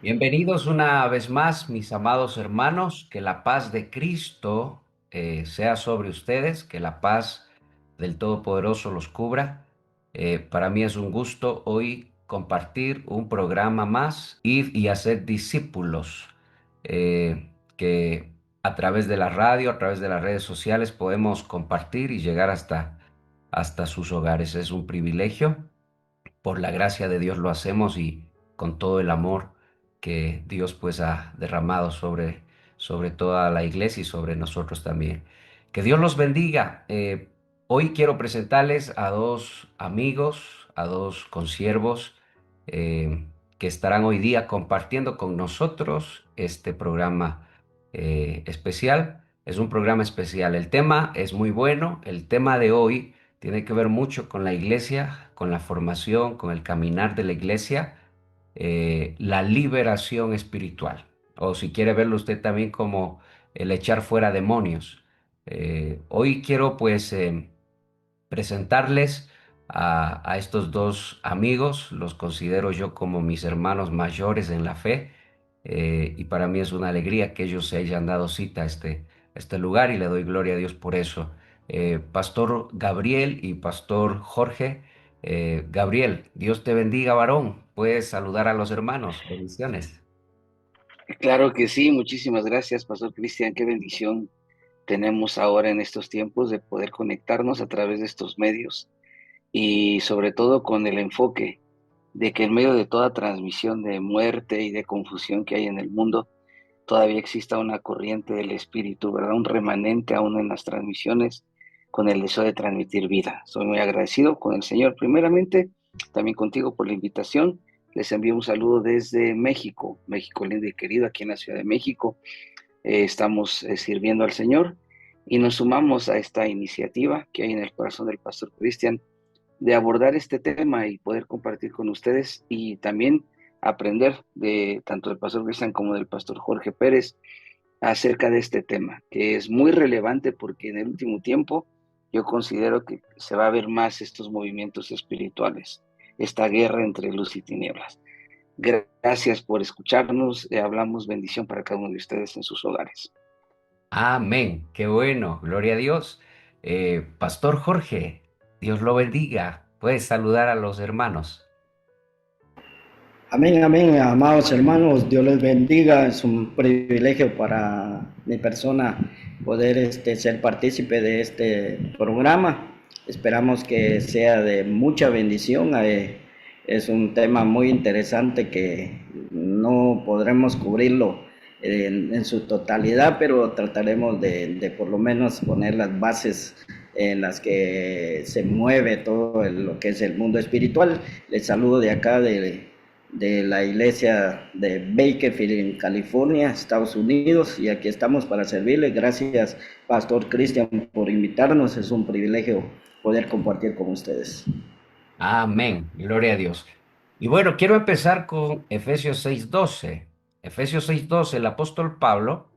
Bienvenidos una vez más, mis amados hermanos, que la paz de Cristo sea sobre ustedes, que la paz del Todopoderoso los cubra. Para mí es un gusto hoy compartir un programa más, ir y hacer discípulos, que a través de la radio, a través de las redes sociales podemos compartir y llegar hasta sus hogares. Es un privilegio. Por la gracia de Dios lo hacemos y con todo el amor que Dios pues ha derramado sobre toda la iglesia y sobre nosotros también. Que Dios los bendiga. Hoy quiero presentarles a dos amigos, a dos consiervos que estarán hoy día compartiendo con nosotros este programa especial. Es un programa especial. El tema es muy bueno. El tema de hoy tiene que ver mucho con la iglesia, con la formación, con el caminar de la iglesia, la liberación espiritual. O si quiere verlo usted también como el echar fuera demonios. Hoy quiero pues presentarles a estos dos amigos. Los considero yo como mis hermanos mayores en la fe, y para mí es una alegría que ellos se hayan dado cita a este lugar y le doy gloria a Dios por eso. Pastor Gabriel y Pastor Jorge. Gabriel, Dios te bendiga, varón. Puedes saludar a los hermanos. Bendiciones. Claro que sí, muchísimas gracias, Pastor Cristian. Qué bendición tenemos ahora en estos tiempos de poder conectarnos a través de estos medios y sobre todo con el enfoque de que en medio de toda transmisión de muerte y de confusión que hay en el mundo, todavía exista una corriente del Espíritu, ¿verdad? Un remanente aún en las transmisiones con el deseo de transmitir vida. Soy muy agradecido con el Señor, primeramente, también contigo por la invitación. Les envío un saludo desde México, México lindo y querido, aquí en la Ciudad de México. Estamos sirviendo al Señor y nos sumamos a esta iniciativa que hay en el corazón del Pastor Cristian de abordar este tema y poder compartir con ustedes y también aprender de tanto del Pastor Cristian como del Pastor Jorge Pérez acerca de este tema, que es muy relevante porque en el último tiempo yo considero que se va a ver más estos movimientos espirituales, esta guerra entre luz y tinieblas. Gracias por escucharnos. Hablamos bendición para cada uno de ustedes en sus hogares. Amén. Qué bueno. Gloria a Dios. Pastor Jorge, Dios lo bendiga. Puedes saludar a los hermanos. Amén, amén, amados hermanos, Dios les bendiga. Es un privilegio para mi persona poder ser partícipe de este programa. Esperamos que sea de mucha bendición. Es un tema muy interesante que no podremos cubrirlo en su totalidad, pero trataremos de por lo menos poner las bases en las que se mueve todo lo que es el mundo espiritual. Les saludo de acá de la iglesia de Bakersfield en California, Estados Unidos, y aquí estamos para servirle. Gracias, Pastor Cristian, por invitarnos. Es un privilegio poder compartir con ustedes. Amén. Gloria a Dios. Y bueno, quiero empezar con Efesios 6:12. Efesios 6:12, el apóstol Pablo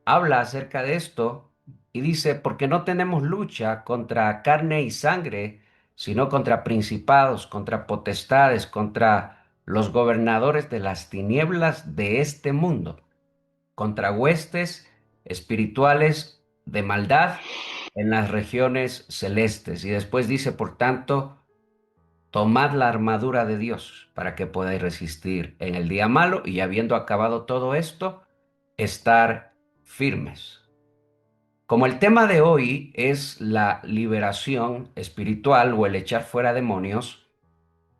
habla acerca de esto y dice, porque no tenemos lucha contra carne y sangre, sino contra principados, contra potestades, contra los gobernadores de las tinieblas de este mundo, contra huestes espirituales de maldad en las regiones celestes. Y después dice, por tanto, tomad la armadura de Dios para que podáis resistir en el día malo y habiendo acabado todo esto, estar firmes. Como el tema de hoy es la liberación espiritual o el echar fuera demonios,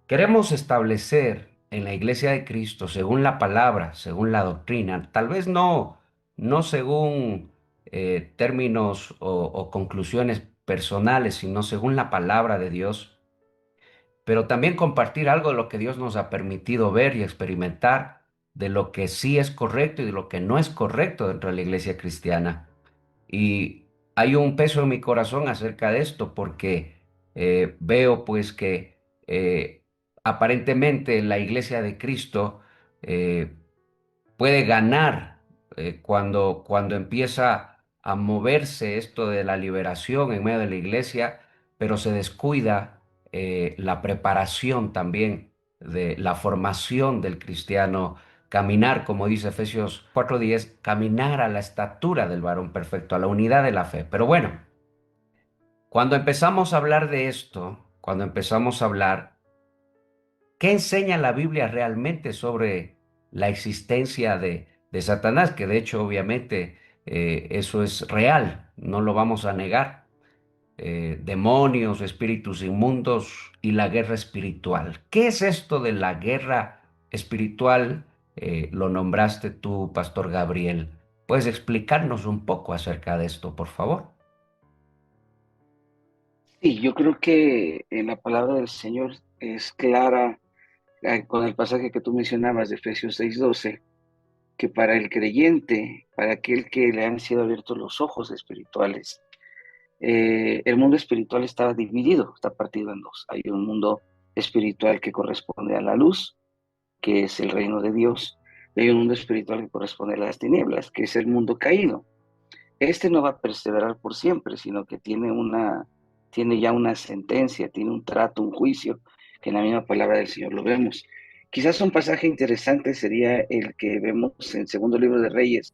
queremos establecer en la Iglesia de Cristo, según la palabra, según la doctrina, tal vez no según términos o conclusiones personales, sino según la palabra de Dios, pero también compartir algo de lo que Dios nos ha permitido ver y experimentar, de lo que sí es correcto y de lo que no es correcto dentro de la iglesia cristiana. Y hay un peso en mi corazón acerca de esto porque veo pues que aparentemente la iglesia de Cristo eh, puede ganar cuando empieza a moverse esto de la liberación en medio de la iglesia, pero se descuida la preparación también de la formación del cristiano caminar, como dice Efesios 4:10, caminar a la estatura del varón perfecto, a la unidad de la fe. Pero bueno, cuando empezamos a hablar de esto, cuando empezamos a hablar, ¿qué enseña la Biblia realmente sobre la existencia de Satanás? Que de hecho, obviamente, eso es real, no lo vamos a negar. Demonios, espíritus inmundos y la guerra espiritual. ¿Qué es esto de la guerra espiritual? Lo nombraste tú, Pastor Gabriel. ¿Puedes explicarnos un poco acerca de esto, por favor? Sí, yo creo que la palabra del Señor es clara con el pasaje que tú mencionabas de Efesios 6:12, que para el creyente, para aquel que le han sido abiertos los ojos espirituales, el mundo espiritual está dividido, está partido en dos. Hay un mundo espiritual que corresponde a la luz, que es el reino de Dios, y hay un mundo espiritual que corresponde a las tinieblas, que es el mundo caído. Este no va a perseverar por siempre, sino que tiene ya una sentencia, tiene un trato, un juicio, que en la misma palabra del Señor lo vemos. Quizás un pasaje interesante sería el que vemos en segundo libro de Reyes,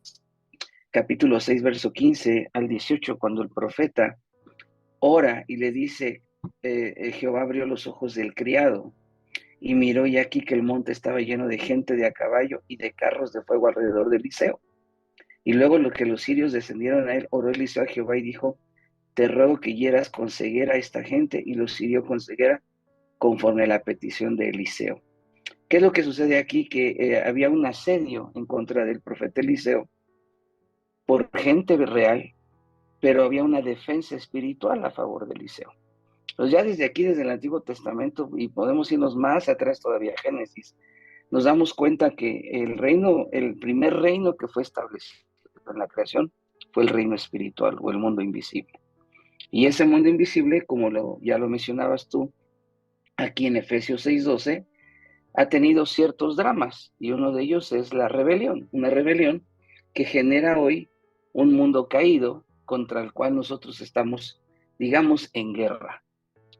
capítulo 6, verso 15 al 18, cuando el profeta ora y le dice, Jehová abrió los ojos del criado y miró y aquí que el monte estaba lleno de gente de a caballo y de carros de fuego alrededor de Eliseo. Y luego lo que los sirios descendieron a él, oró Eliseo a Jehová y dijo, te ruego que hieras con ceguera a esta gente, y los hirió con ceguera conforme a la petición de Eliseo. ¿Qué es lo que sucede aquí? Que había un asedio en contra del profeta Eliseo por gente real, pero había una defensa espiritual a favor de Eliseo. Pues ya desde aquí, desde el Antiguo Testamento, y podemos irnos más atrás todavía, Génesis, nos damos cuenta que el reino, el primer reino que fue establecido en la creación, fue el reino espiritual o el mundo invisible. Y ese mundo invisible, como ya lo mencionabas tú, aquí en Efesios 6:12, ha tenido ciertos dramas, y uno de ellos es la rebelión, una rebelión que genera hoy un mundo caído contra el cual nosotros estamos, digamos, en guerra.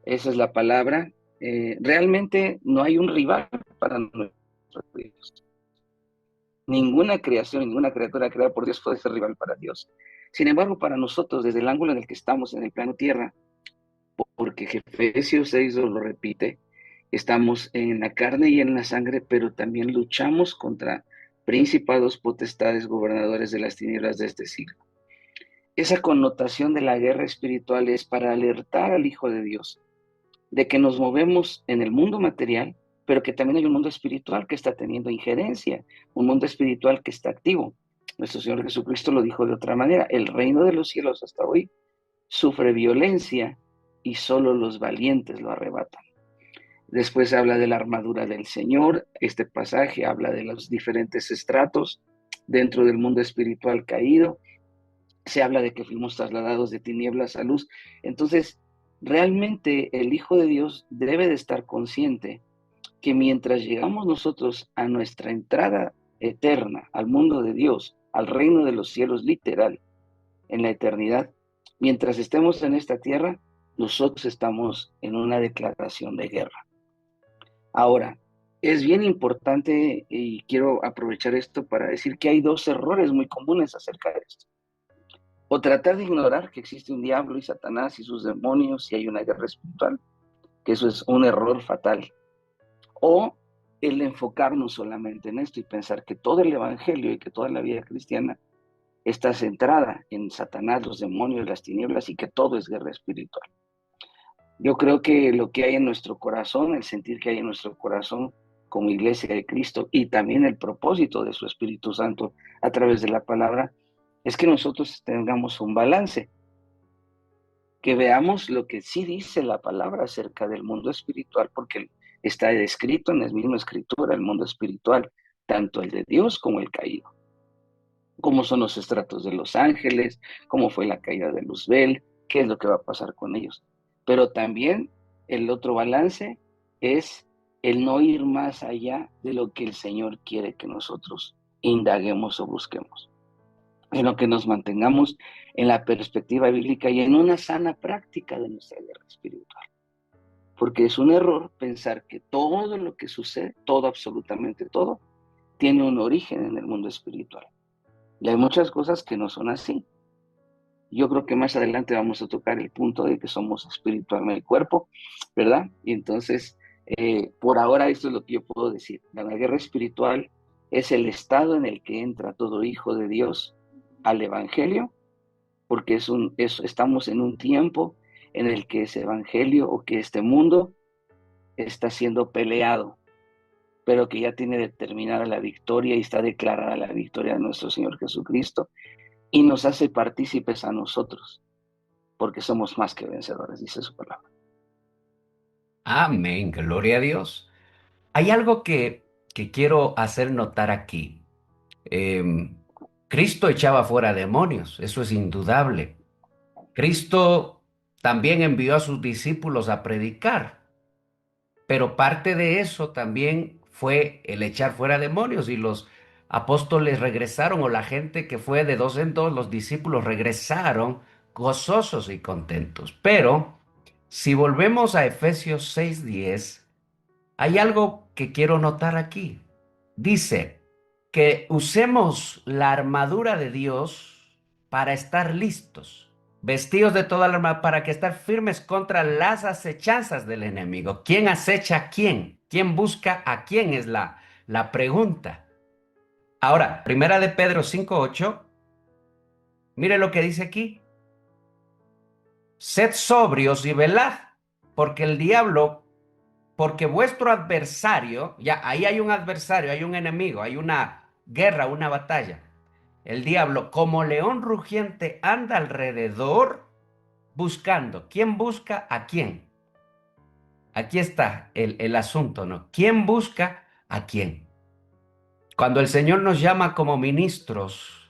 Esa es la palabra. Realmente no hay un rival para nuestro Dios. Ninguna creación, ninguna criatura creada por Dios puede ser rival para Dios. Sin embargo, para nosotros, desde el ángulo en el que estamos en el plano tierra, porque Efesios 6 lo repite, estamos en la carne y en la sangre, pero también luchamos contra principados, potestades, gobernadores de las tinieblas de este siglo. Esa connotación de la guerra espiritual es para alertar al Hijo de Dios de que nos movemos en el mundo material, pero que también hay un mundo espiritual que está teniendo injerencia, un mundo espiritual que está activo. Nuestro Señor Jesucristo lo dijo de otra manera, el reino de los cielos hasta hoy sufre violencia y solo los valientes lo arrebatan. Después habla de la armadura del Señor, este pasaje habla de los diferentes estratos dentro del mundo espiritual caído, se habla de que fuimos trasladados de tinieblas a luz. Entonces, realmente el Hijo de Dios debe de estar consciente que mientras llegamos nosotros a nuestra entrada eterna, al mundo de Dios, al reino de los cielos literal, en la eternidad, mientras estemos en esta tierra, nosotros estamos en una declaración de guerra. Ahora, es bien importante y quiero aprovechar esto para decir que hay dos errores muy comunes acerca de esto. O tratar de ignorar que existe un diablo y Satanás y sus demonios y hay una guerra espiritual, que eso es un error fatal. O el enfocarnos solamente en esto y pensar que todo el evangelio y que toda la vida cristiana está centrada en Satanás, los demonios, las tinieblas y que todo es guerra espiritual. Yo creo que lo que hay en nuestro corazón, el sentir que hay en nuestro corazón como iglesia de Cristo y también el propósito de su Espíritu Santo a través de la palabra, es que nosotros tengamos un balance, que veamos lo que sí dice la palabra acerca del mundo espiritual, porque está descrito en la misma escritura, el mundo espiritual, tanto el de Dios como el caído. Cómo son los estratos de los ángeles, cómo fue la caída de Luzbel, qué es lo que va a pasar con ellos. Pero también el otro balance es el no ir más allá de lo que el Señor quiere que nosotros indaguemos o busquemos, sino que nos mantengamos en la perspectiva bíblica y en una sana práctica de nuestra guerra espiritual. Porque es un error pensar que todo lo que sucede, todo, absolutamente todo, tiene un origen en el mundo espiritual. Y hay muchas cosas que no son así. Yo creo que más adelante vamos a tocar el punto de que somos espíritu, alma y cuerpo, ¿verdad? Y entonces, por ahora esto es lo que yo puedo decir. La guerra espiritual es el estado en el que entra todo hijo de Dios al evangelio, porque estamos en un tiempo en el que ese evangelio o que este mundo está siendo peleado, pero que ya tiene determinada la victoria y está declarada la victoria de nuestro Señor Jesucristo y nos hace partícipes a nosotros, porque somos más que vencedores, dice su palabra. Amén, gloria a Dios. Hay algo que quiero hacer notar aquí. Em, Cristo echaba fuera demonios, eso es indudable. Cristo también envió a sus discípulos a predicar, pero parte de eso también fue el echar fuera demonios y los apóstoles regresaron o la gente que fue de dos en dos, los discípulos regresaron gozosos y contentos. Pero si volvemos a Efesios 6:10, hay algo que quiero notar aquí. Dice que usemos la armadura de Dios para estar listos, vestidos de toda la armadura, para que estar firmes contra las acechanzas del enemigo. ¿Quién acecha a quién? ¿Quién busca a quién? Es la pregunta. Ahora, primera de Pedro 5:8, mire lo que dice aquí. Sed sobrios y velad, porque el diablo, porque vuestro adversario, ya ahí hay un adversario, hay un enemigo, hay una guerra, una batalla. El diablo, como león rugiente, anda alrededor buscando. ¿Quién busca a quién? Aquí está el asunto, ¿no? ¿Quién busca a quién? Cuando el Señor nos llama como ministros,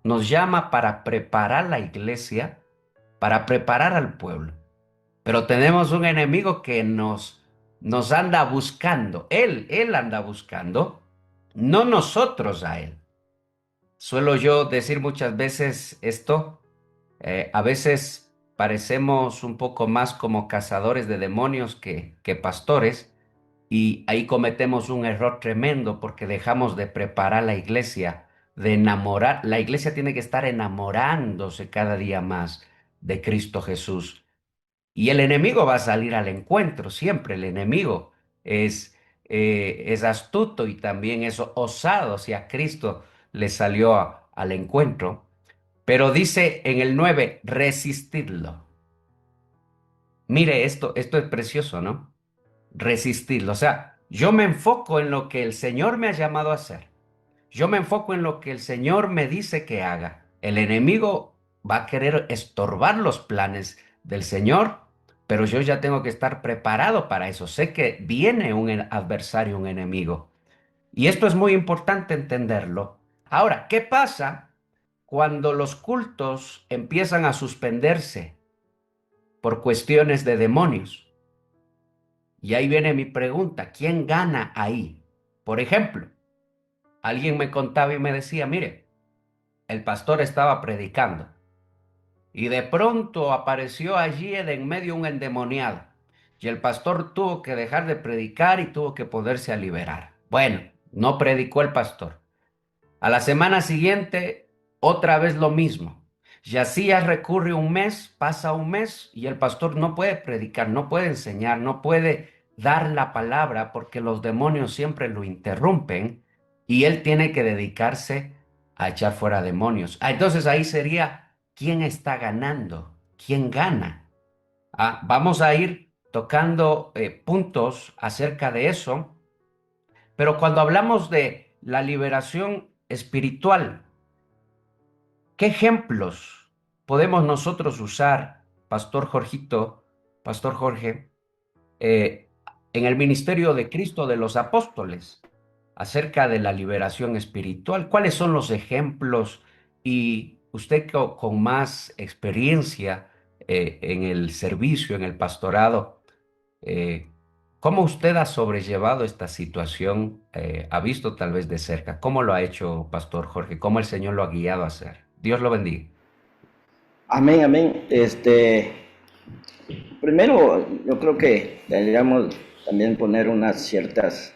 nos llama para preparar la iglesia, para preparar al pueblo. Pero tenemos un enemigo que nos anda buscando. Él anda buscando, no nosotros a él. Suelo yo decir muchas veces esto. A veces parecemos un poco más como cazadores de demonios que pastores, y ahí cometemos un error tremendo porque dejamos de preparar la iglesia, de enamorar. La iglesia tiene que estar enamorándose cada día más de Cristo Jesús. Y el enemigo va a salir al encuentro, siempre el enemigo es astuto y también es osado, si a Cristo le salió al encuentro. Pero dice en el 9, resistidlo. Mire, esto es precioso, ¿no? Resistirlo. O sea, yo me enfoco en lo que el Señor me ha llamado a hacer. Yo me enfoco en lo que el Señor me dice que haga. El enemigo va a querer estorbar los planes del Señor, pero yo ya tengo que estar preparado para eso. Sé que viene un adversario, un enemigo. Y esto es muy importante entenderlo. Ahora, ¿qué pasa cuando los cultos empiezan a suspenderse por cuestiones de demonios? Y ahí viene mi pregunta, ¿quién gana ahí? Por ejemplo, alguien me contaba y me decía, mire, el pastor estaba predicando y de pronto apareció allí de en medio un endemoniado y el pastor tuvo que dejar de predicar y tuvo que poderse a liberar. Bueno, no predicó el pastor. A la semana siguiente, otra vez lo mismo. Y así ya recurre un mes, pasa un mes y el pastor no puede predicar, no puede enseñar, no puede dar la palabra porque los demonios siempre lo interrumpen y él tiene que dedicarse a echar fuera demonios. Entonces ahí sería, ¿quién está ganando? ¿Quién gana? Vamos a ir tocando puntos acerca de eso, pero cuando hablamos de la liberación espiritual, ¿qué ejemplos podemos nosotros usar, Pastor Jorgito, Pastor Jorge, eh, en el ministerio de Cristo de los apóstoles acerca de la liberación espiritual? ¿Cuáles son los ejemplos? Y usted con más experiencia en el servicio, en el pastorado, eh, ¿cómo usted ha sobrellevado esta situación? ¿Ha visto tal vez de cerca? ¿Cómo lo ha hecho, Pastor Jorge? ¿Cómo el Señor lo ha guiado a hacer? Dios lo bendiga. Amén, amén. Primero, yo creo que deberíamos también poner unas ciertas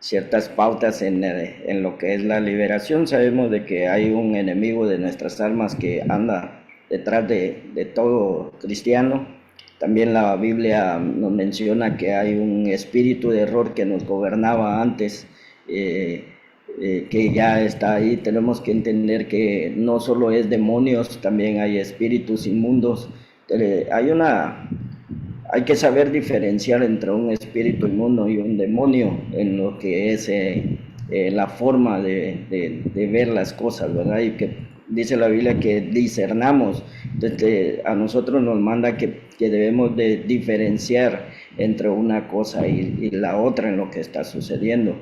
ciertas pautas en lo que es la liberación. Sabemos de que hay un enemigo de nuestras almas que anda detrás de todo cristiano. También la Biblia nos menciona que hay un espíritu de error que nos gobernaba antes, que ya está ahí. Tenemos que entender que no solo es demonios, también hay espíritus inmundos. Hay que saber diferenciar entre un espíritu inmundo y un demonio en lo que es la forma de ver las cosas, ¿verdad? Y que dice la Biblia que discernamos. Entonces, a nosotros nos manda que debemos de diferenciar entre una cosa y la otra en lo que está sucediendo.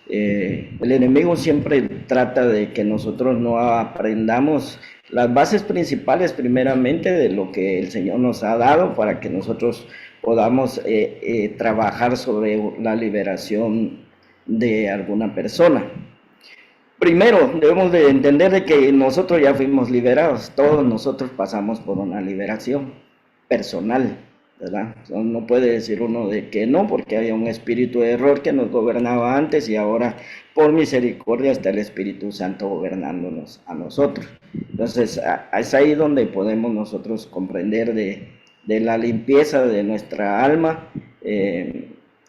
El enemigo siempre trata de que nosotros no aprendamos las bases principales primeramente de lo que el Señor nos ha dado para que nosotros podamos trabajar sobre la liberación de alguna persona. Primero debemos de entender de que nosotros ya fuimos liberados, todos nosotros pasamos por una liberación personal, ¿verdad? No puede decir uno de que no, porque había un espíritu de error que nos gobernaba antes y ahora por misericordia está el Espíritu Santo gobernándonos a nosotros. Entonces es ahí donde podemos nosotros comprender de la limpieza de nuestra alma,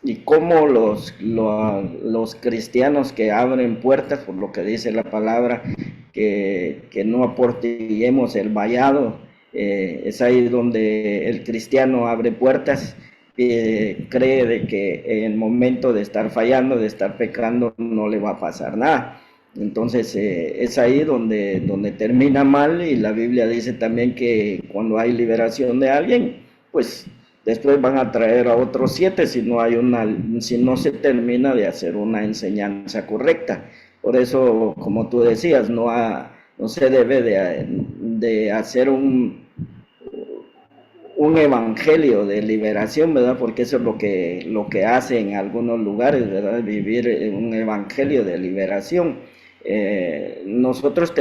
y cómo los cristianos que abren puertas, por lo que dice la palabra, que no aportillemos el vallado, es ahí donde el cristiano abre puertas, cree de que en el momento de estar fallando, de estar pecando, no le va a pasar nada. Entonces es ahí donde termina mal, y la Biblia dice también que cuando hay liberación de alguien, pues después van a traer a otros 7 si no se termina de hacer una enseñanza correcta. Por eso, como tú decías, no se debe de hacer un evangelio de liberación, ¿verdad? Porque eso es lo que hace en algunos lugares, ¿verdad? Vivir un evangelio de liberación. Nosotros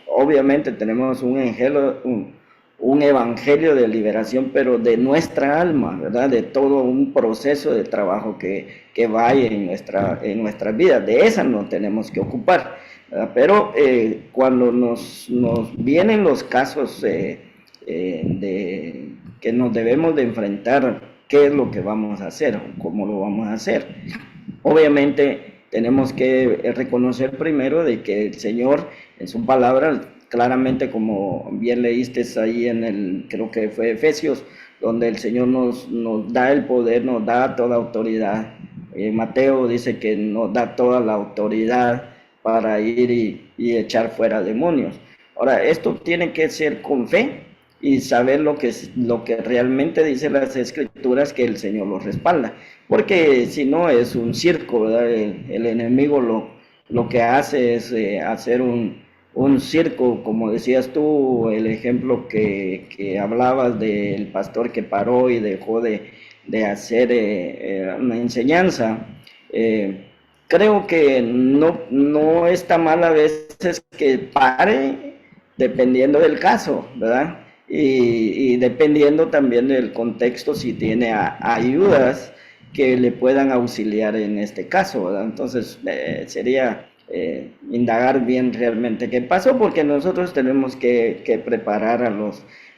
obviamente tenemos un evangelio de liberación, pero de nuestra alma, ¿verdad? De todo un proceso de trabajo que va en nuestras vidas. De esa nos tenemos que ocupar, ¿verdad? Pero cuando nos vienen los casos que nos debemos de enfrentar, qué es lo que vamos a hacer, cómo lo vamos a hacer, obviamente tenemos que reconocer primero de que el Señor en su palabra, claramente, como bien leíste ahí creo que fue Efesios, donde el Señor nos da el poder, nos da toda autoridad. Mateo dice que nos da toda la autoridad para ir y echar fuera demonios. Ahora, esto tiene que ser con fe y saber lo que realmente dice las Escrituras, que el Señor lo respalda. Porque si no, es un circo, ¿verdad? El enemigo lo que hace es hacer un circo, como decías tú, el ejemplo que hablabas del pastor que paró y dejó de hacer una enseñanza. Creo que no está mal a veces que pare, dependiendo del caso, ¿verdad? Y dependiendo también del contexto, si tiene ayudas que le puedan auxiliar en este caso, ¿verdad? Entonces sería indagar bien realmente qué pasó, porque nosotros tenemos que preparar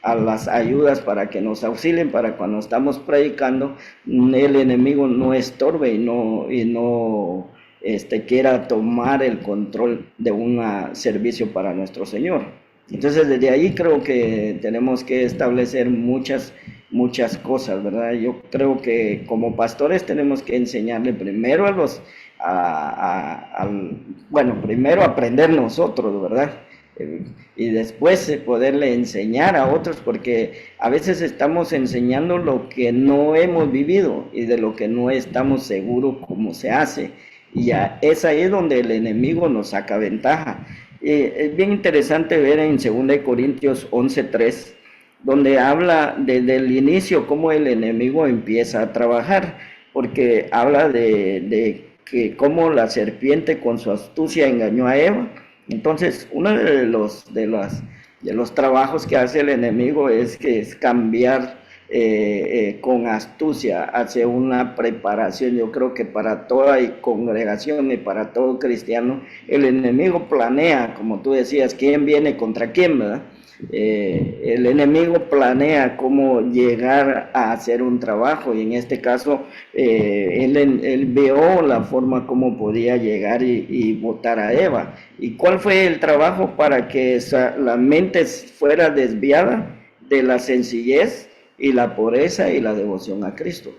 a las ayudas para que nos auxilien, para cuando estamos predicando el enemigo no estorbe y no quiera tomar el control de un servicio para nuestro Señor. Entonces desde ahí creo que tenemos que establecer muchas cosas, ¿verdad? Yo creo que como pastores tenemos que enseñarle primero primero aprender nosotros, ¿verdad? Y después poderle enseñar a otros, porque a veces estamos enseñando lo que no hemos vivido y de lo que no estamos seguros cómo se hace. Y es ahí donde el enemigo nos saca ventaja. Es bien interesante ver en 2 Corintios 11:3, donde habla desde el inicio cómo el enemigo empieza a trabajar, porque habla de que cómo la serpiente con su astucia engañó a Eva. Entonces, uno de los trabajos que hace el enemigo es cambiar con astucia, hace una preparación. Yo creo que para toda congregación y para todo cristiano, el enemigo planea, como tú decías, quién viene contra quién, ¿verdad? El enemigo planea cómo llegar a hacer un trabajo, y en este caso él vio la forma como podía llegar y votar a Eva. ¿Y cuál fue el trabajo para que la mente fuera desviada de la sencillez y la pureza y la devoción a Cristo?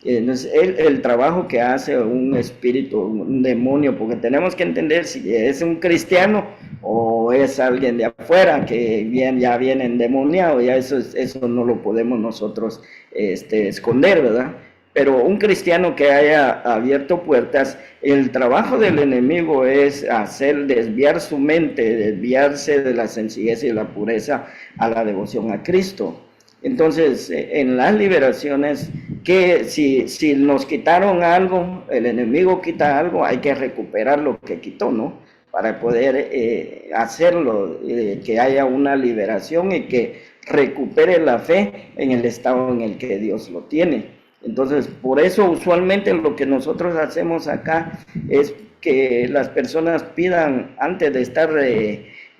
Entonces, el trabajo que hace un espíritu, un demonio, porque tenemos que entender si es un cristiano o es alguien de afuera que ya viene endemoniado. Ya eso no lo podemos nosotros esconder, ¿verdad? Pero un cristiano que haya abierto puertas, el trabajo del enemigo es hacer desviar su mente, desviarse de la sencillez y la pureza a la devoción a Cristo. Entonces, en las liberaciones, que si nos quitaron algo, el enemigo quita algo, hay que recuperar lo que quitó, ¿no? Para poder hacerlo, que haya una liberación y que recupere la fe en el estado en el que Dios lo tiene. Entonces, por eso usualmente lo que nosotros hacemos acá es que las personas pidan, antes de estar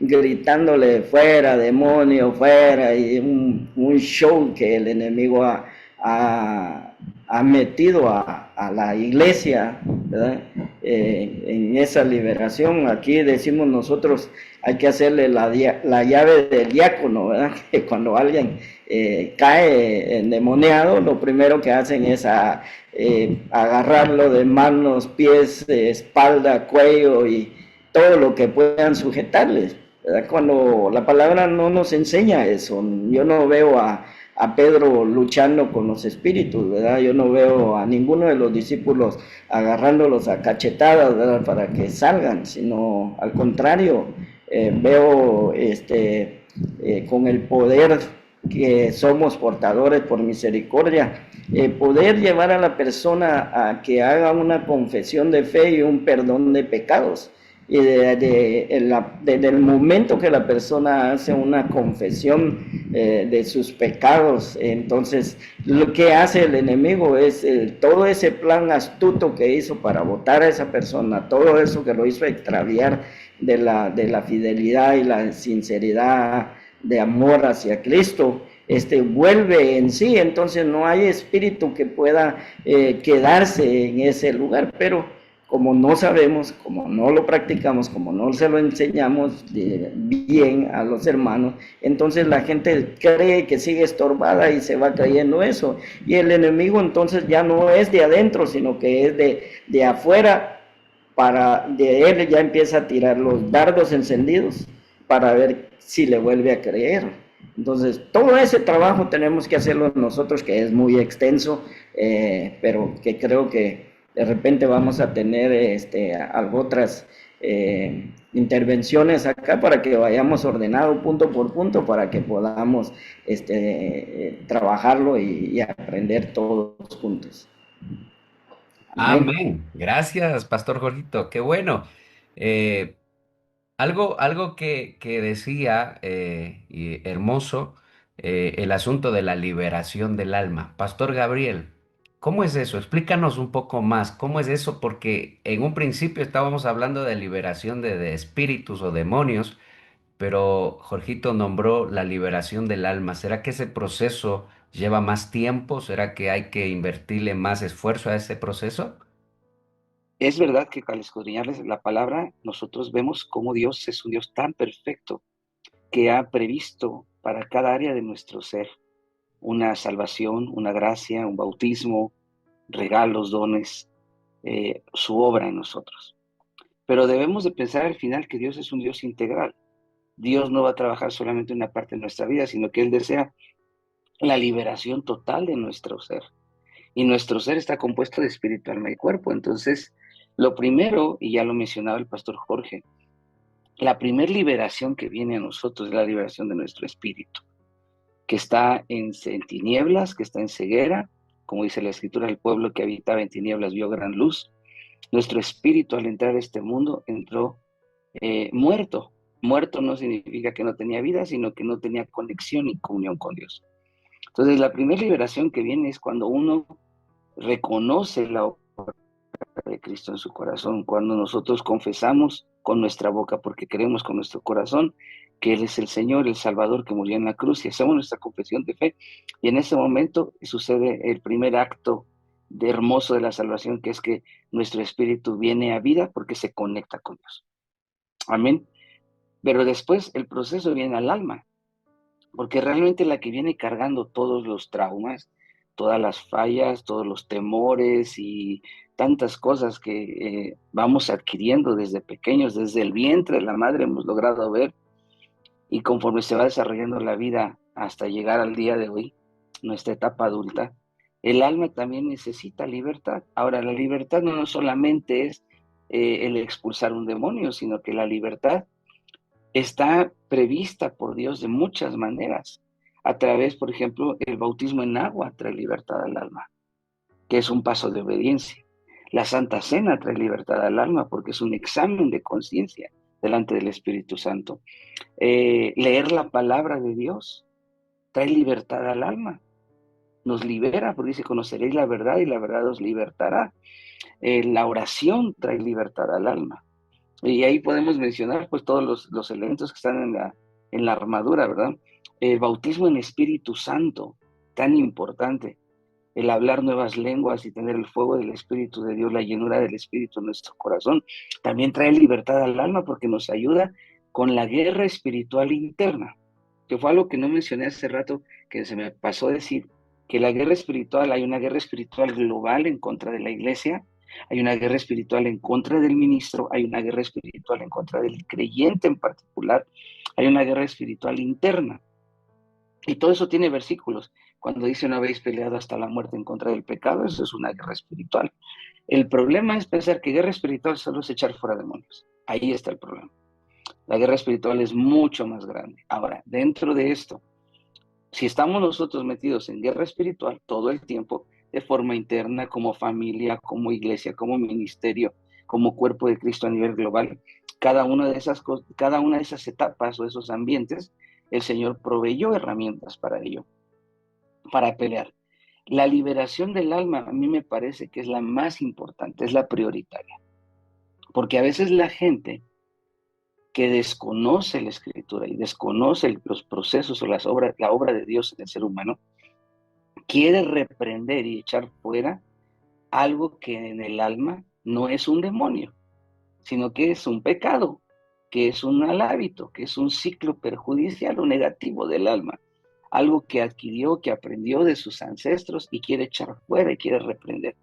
gritándole fuera, demonio, fuera, y un show que el enemigo ha metido a la iglesia, ¿verdad? En esa liberación, aquí decimos nosotros, hay que hacerle la llave del diácono, ¿verdad? Que cuando alguien cae endemoniado, lo primero que hacen es agarrarlo de manos, pies, espalda, cuello y todo lo que puedan sujetarles, ¿verdad? Cuando la palabra no nos enseña eso. Yo no veo a Pedro luchando con los espíritus, ¿verdad? Yo no veo a ninguno de los discípulos agarrándolos a cachetadas, ¿verdad? Para que salgan, sino al contrario, veo con el poder que somos portadores por misericordia, poder llevar a la persona a que haga una confesión de fe y un perdón de pecados. Y desde el momento que la persona hace una confesión de sus pecados, entonces lo que hace el enemigo es todo ese plan astuto que hizo para botar a esa persona, todo eso que lo hizo extraviar de la fidelidad y la sinceridad de amor hacia Cristo, vuelve en sí. Entonces no hay espíritu que pueda quedarse en ese lugar, pero como no sabemos, como no lo practicamos, como no se lo enseñamos bien a los hermanos, entonces la gente cree que sigue estorbada y se va creyendo eso. Y el enemigo entonces ya no es de adentro, sino que es de afuera. De él ya empieza a tirar los dardos encendidos para ver si le vuelve a creer. Entonces, todo ese trabajo tenemos que hacerlo nosotros, que es muy extenso, pero que creo que de repente vamos a tener otras intervenciones acá para que vayamos ordenado punto por punto, para que podamos trabajarlo y aprender todos juntos. Amén. Amén. Gracias, Pastor Jorgito. Qué bueno. Eh, algo que decía, y hermoso, el asunto de la liberación del alma. Pastor Gabriel, ¿cómo es eso? Explícanos un poco más. ¿Cómo es eso? Porque en un principio estábamos hablando de liberación de espíritus o demonios, pero Jorgito nombró la liberación del alma. ¿Será que ese proceso lleva más tiempo? ¿Será que hay que invertirle más esfuerzo a ese proceso? Es verdad que al escudriñarles la palabra, nosotros vemos cómo Dios es un Dios tan perfecto que ha previsto para cada área de nuestro ser una salvación, una gracia, un bautismo, regalos, dones, su obra en nosotros. Pero debemos de pensar al final que Dios es un Dios integral. Dios no va a trabajar solamente en una parte de nuestra vida, sino que Él desea la liberación total de nuestro ser. Y nuestro ser está compuesto de espíritu, alma y cuerpo. Entonces, lo primero, y ya lo mencionaba el pastor Jorge, la primera liberación que viene a nosotros es la liberación de nuestro espíritu, que está en tinieblas, que está en ceguera. Como dice la escritura, el pueblo que habitaba en tinieblas vio gran luz. Nuestro espíritu, al entrar a este mundo, entró muerto. Muerto no significa que no tenía vida, sino que no tenía conexión y comunión con Dios. Entonces, la primera liberación que viene es cuando uno reconoce la obra de Cristo en su corazón, cuando nosotros confesamos con nuestra boca, porque creemos con nuestro corazón que Él es el Señor, el Salvador que murió en la cruz, y hacemos nuestra confesión de fe. Y en ese momento sucede el primer acto de hermoso de la salvación, que es que nuestro espíritu viene a vida porque se conecta con Dios. Amén. Pero después el proceso viene al alma, porque realmente la que viene cargando todos los traumas, todas las fallas, todos los temores y tantas cosas que vamos adquiriendo desde pequeños, desde el vientre de la madre hemos logrado ver, y conforme se va desarrollando la vida hasta llegar al día de hoy, nuestra etapa adulta, el alma también necesita libertad. Ahora, la libertad no solamente es el expulsar un demonio, sino que la libertad está prevista por Dios de muchas maneras. A través, por ejemplo, el bautismo en agua trae libertad al alma, que es un paso de obediencia. La Santa Cena trae libertad al alma porque es un examen de conciencia delante del Espíritu Santo. Leer la palabra de Dios trae libertad al alma, nos libera, porque dice, conoceréis la verdad y la verdad os libertará. La oración trae libertad al alma. Y ahí podemos mencionar pues todos los elementos que están en la armadura, ¿verdad? El bautismo en Espíritu Santo, tan importante. El hablar nuevas lenguas y tener el fuego del Espíritu de Dios, la llenura del Espíritu en nuestro corazón, también trae libertad al alma porque nos ayuda con la guerra espiritual interna, que fue algo que no mencioné hace rato, que se me pasó a decir, que la guerra espiritual, hay una guerra espiritual global en contra de la iglesia, hay una guerra espiritual en contra del ministro, hay una guerra espiritual en contra del creyente en particular, hay una guerra espiritual interna. Y todo eso tiene versículos. Cuando dice no habéis peleado hasta la muerte en contra del pecado, eso es una guerra espiritual. El problema es pensar que guerra espiritual solo es echar fuera demonios. Ahí está el problema. La guerra espiritual es mucho más grande. Ahora, dentro de esto, si estamos nosotros metidos en guerra espiritual todo el tiempo, de forma interna, como familia, como iglesia, como ministerio, como cuerpo de Cristo a nivel global, cada una de esas etapas o esos ambientes, el Señor proveyó herramientas para ello, para pelear. La liberación del alma a mí me parece que es la más importante, es la prioritaria, porque a veces la gente que desconoce la escritura y desconoce los procesos o la obra de Dios en el ser humano, quiere reprender y echar fuera algo que en el alma no es un demonio, sino que es un pecado, que es un mal hábito, que es un ciclo perjudicial o negativo del alma, algo que adquirió, que aprendió de sus ancestros y quiere echar fuera y quiere reprender.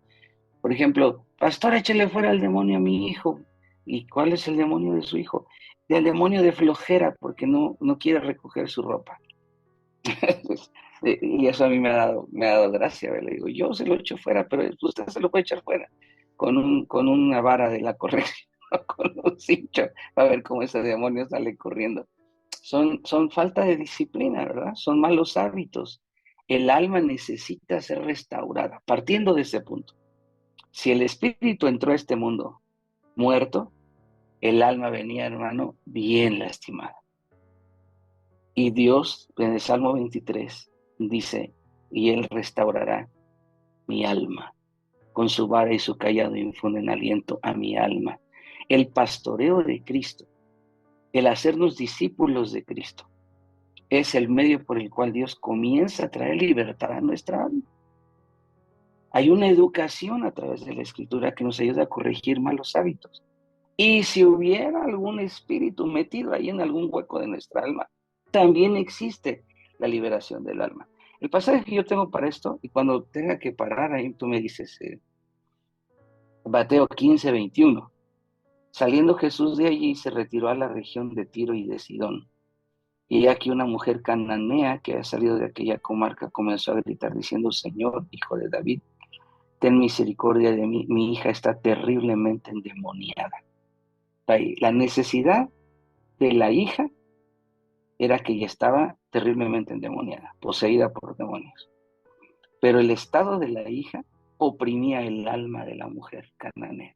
Por ejemplo, pastor, échale fuera el demonio a mi hijo. ¿Y cuál es el demonio de su hijo? El demonio de flojera, porque no quiere recoger su ropa. Y eso a mí me ha dado gracia. Le digo, yo se lo echo fuera, pero usted se lo puede echar fuera con una vara de la corrección, con un cincho, para ver cómo ese demonio sale corriendo. Son falta de disciplina, ¿verdad? Son malos hábitos. El alma necesita ser restaurada, partiendo de ese punto. Si el espíritu entró a este mundo muerto, el alma venía, hermano, bien lastimada. Y Dios, en el Salmo 23, dice, y Él restaurará mi alma. Con su vara y su callado infunden aliento a mi alma. El pastoreo de Cristo, el hacernos discípulos de Cristo, es el medio por el cual Dios comienza a traer libertad a nuestra alma. Hay una educación a través de la Escritura que nos ayuda a corregir malos hábitos. Y si hubiera algún espíritu metido ahí en algún hueco de nuestra alma, también existe la liberación del alma. El pasaje que yo tengo para esto, y cuando tenga que parar ahí, tú me dices, Mateo 15:21. Saliendo Jesús de allí, se retiró a la región de Tiro y de Sidón. Y aquí una mujer cananea que ha salido de aquella comarca comenzó a gritar diciendo, Señor, hijo de David, ten misericordia de mí, mi hija está terriblemente endemoniada. La necesidad de la hija era que ella estaba terriblemente endemoniada, poseída por demonios. Pero el estado de la hija oprimía el alma de la mujer cananea.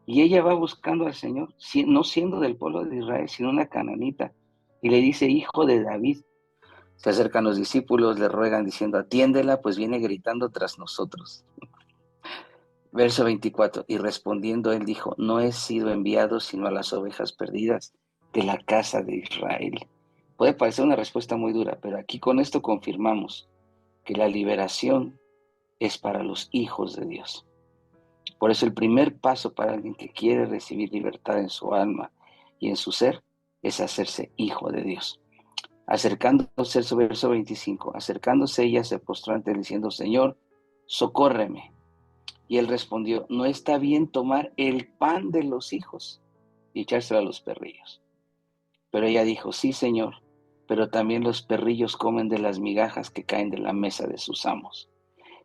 Y ella va buscando al Señor, no siendo del pueblo de Israel, sino una cananita, y le dice, hijo de David, Se acercan los discípulos, le ruegan diciendo, atiéndela, pues viene gritando tras nosotros. Verso 24, y respondiendo él dijo, no he sido enviado sino a las ovejas perdidas de la casa de Israel. Puede parecer una respuesta muy dura, pero aquí con esto confirmamos que la liberación es para los hijos de Dios. Por eso el primer paso para alguien que quiere recibir libertad en su alma y en su ser es hacerse hijo de Dios. Acercándose, verso 25, acercándose ella se postró ante él diciendo, Señor, socórreme. Y él respondió, no está bien tomar el pan de los hijos y echárselo a los perrillos. Pero ella dijo, sí, Señor, pero también los perrillos comen de las migajas que caen de la mesa de sus amos.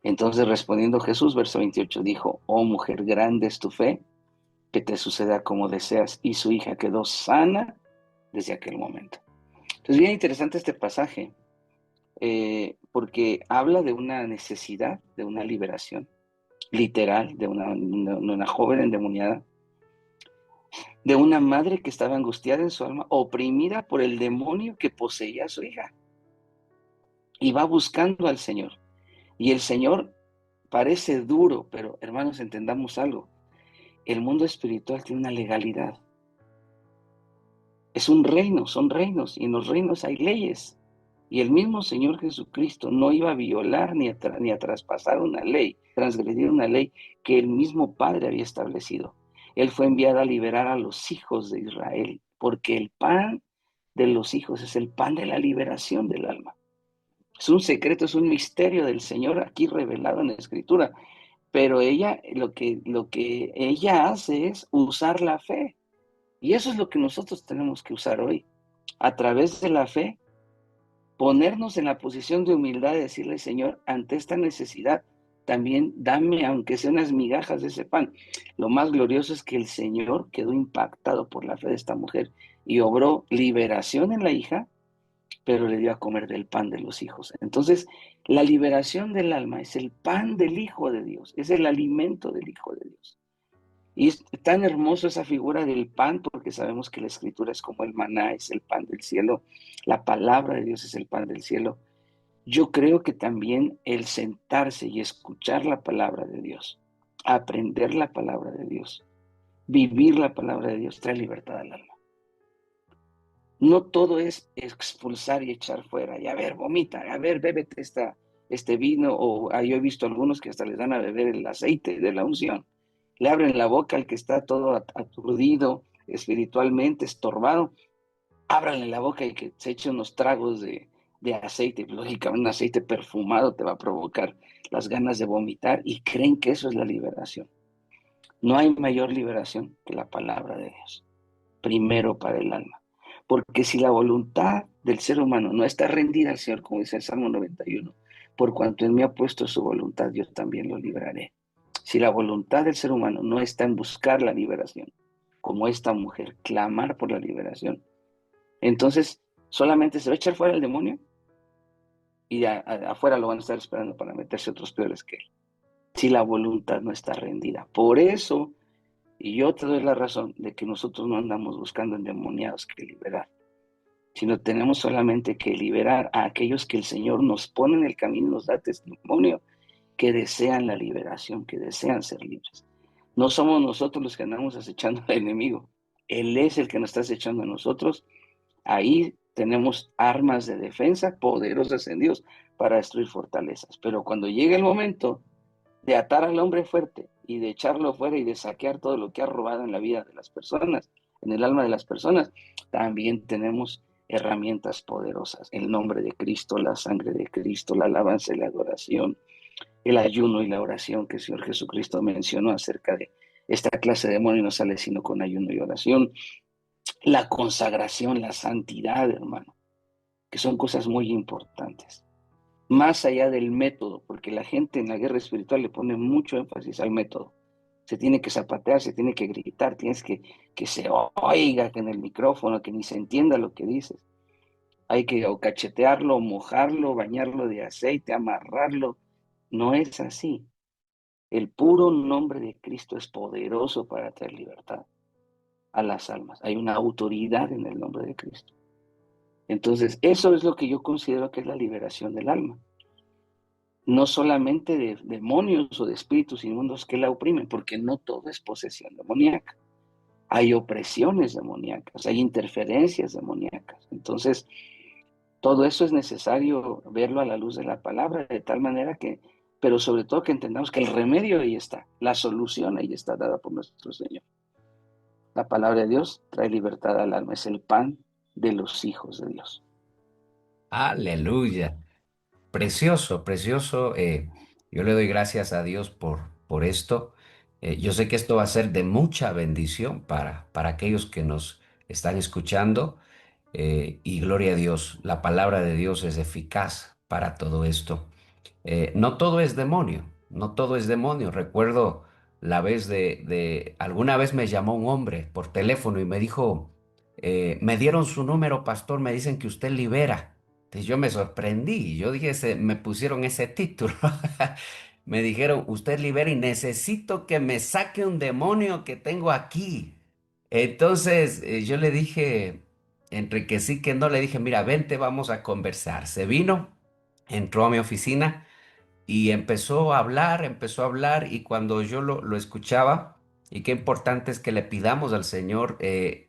Entonces respondiendo Jesús, verso 28, dijo, oh mujer, grande es tu fe, que te suceda como deseas. Y su hija quedó sana desde aquel momento. Entonces, bien interesante este pasaje, porque habla de una necesidad, de una liberación literal, de una joven endemoniada, de una madre que estaba angustiada en su alma, oprimida por el demonio que poseía a su hija. Y va buscando al Señor. Y el Señor parece duro, pero hermanos, entendamos algo. El mundo espiritual tiene una legalidad. Es un reino, son reinos, y en los reinos hay leyes. Y el mismo Señor Jesucristo no iba a violar ni a traspasar una ley, transgredir una ley que el mismo Padre había establecido. Él fue enviado a liberar a los hijos de Israel, porque el pan de los hijos es el pan de la liberación del alma. Es un secreto, es un misterio del Señor aquí revelado en la Escritura. Pero ella, lo que ella hace es usar la fe. Y eso es lo que nosotros tenemos que usar hoy. A través de la fe, ponernos en la posición de humildad y decirle, Señor, ante esta necesidad, también dame, aunque sea unas migajas de ese pan. Lo más glorioso es que el Señor quedó impactado por la fe de esta mujer y obró liberación en la hija, pero le dio a comer del pan de los hijos. Entonces, la liberación del alma es el pan del Hijo de Dios, es el alimento del Hijo de Dios. Y es tan hermoso esa figura del pan, porque sabemos que la Escritura es como el maná, es el pan del cielo, la palabra de Dios es el pan del cielo. Yo creo que también el sentarse y escuchar la palabra de Dios, aprender la palabra de Dios, vivir la palabra de Dios, trae libertad al alma. No todo es expulsar y echar fuera, y a ver, vomita, a ver, bébete este vino, o yo he visto algunos que hasta les dan a beber el aceite de la unción. Le abren la boca al que está todo aturdido, espiritualmente, estorbado. Ábranle la boca y que se eche unos tragos de aceite. Lógicamente, un aceite perfumado te va a provocar las ganas de vomitar y creen que eso es la liberación. No hay mayor liberación que la palabra de Dios. Primero para el alma. Porque si la voluntad del ser humano no está rendida al Señor, como dice el Salmo 91, por cuanto Él me ha puesto su voluntad, yo también lo libraré. Si la voluntad del ser humano no está en buscar la liberación, como esta mujer, clamar por la liberación, entonces solamente se va a echar fuera el demonio y afuera lo van a estar esperando para meterse otros peores que él. Si la voluntad no está rendida. Por eso, y yo te doy la razón de que nosotros no andamos buscando endemoniados que liberar, sino tenemos solamente que liberar a aquellos que el Señor nos pone en el camino y nos da testimonio que desean la liberación, que desean ser libres. No somos nosotros los que andamos acechando al enemigo. Él es el que nos está acechando a nosotros. Ahí tenemos armas de defensa poderosas en Dios para destruir fortalezas. Pero cuando llegue el momento de atar al hombre fuerte y de echarlo fuera y de saquear todo lo que ha robado en la vida de las personas, en el alma de las personas, también tenemos herramientas poderosas. El nombre de Cristo, la sangre de Cristo, la alabanza y la adoración, el ayuno y la oración que el Señor Jesucristo mencionó acerca de esta clase de demonio no sale sino con ayuno y oración. La consagración, la santidad, hermano, que son cosas muy importantes. Más allá del método, porque la gente en la guerra espiritual le pone mucho énfasis al método. Se tiene que zapatear, se tiene que gritar, tienes que se oiga que en el micrófono, que ni se entienda lo que dices. Hay que o cachetearlo, mojarlo, bañarlo de aceite, amarrarlo. No es así. El puro nombre de Cristo es poderoso para traer libertad a las almas. Hay una autoridad en el nombre de Cristo. Entonces, eso es lo que yo considero que es la liberación del alma. No solamente de demonios o de espíritus inmundos que la oprimen, porque no todo es posesión demoníaca. Hay opresiones demoníacas, hay interferencias demoníacas. Entonces, todo eso es necesario verlo a la luz de la palabra, de tal manera que, pero sobre todo que entendamos que el remedio ahí está, la solución ahí está dada por nuestro Señor. La palabra de Dios trae libertad al alma, es el pan de los hijos de Dios. Aleluya. Precioso, precioso. Yo le doy gracias a Dios por esto. Yo sé que esto va a ser de mucha bendición para aquellos que nos están escuchando. Y gloria a Dios, la palabra de Dios es eficaz para todo esto. No todo es demonio, no todo es demonio. Recuerdo la vez alguna vez me llamó un hombre por teléfono y me dijo, me dieron su número, pastor, me dicen que usted libera. Entonces yo me sorprendí, yo dije, me pusieron ese título. Me dijeron, usted libera y necesito que me saque un demonio que tengo aquí. Entonces yo le dije, entre que sí que no, le dije, mira, vente, vamos a conversar. Se vino, entró a mi oficina y empezó a hablar y cuando yo lo escuchaba, y qué importante es que le pidamos al Señor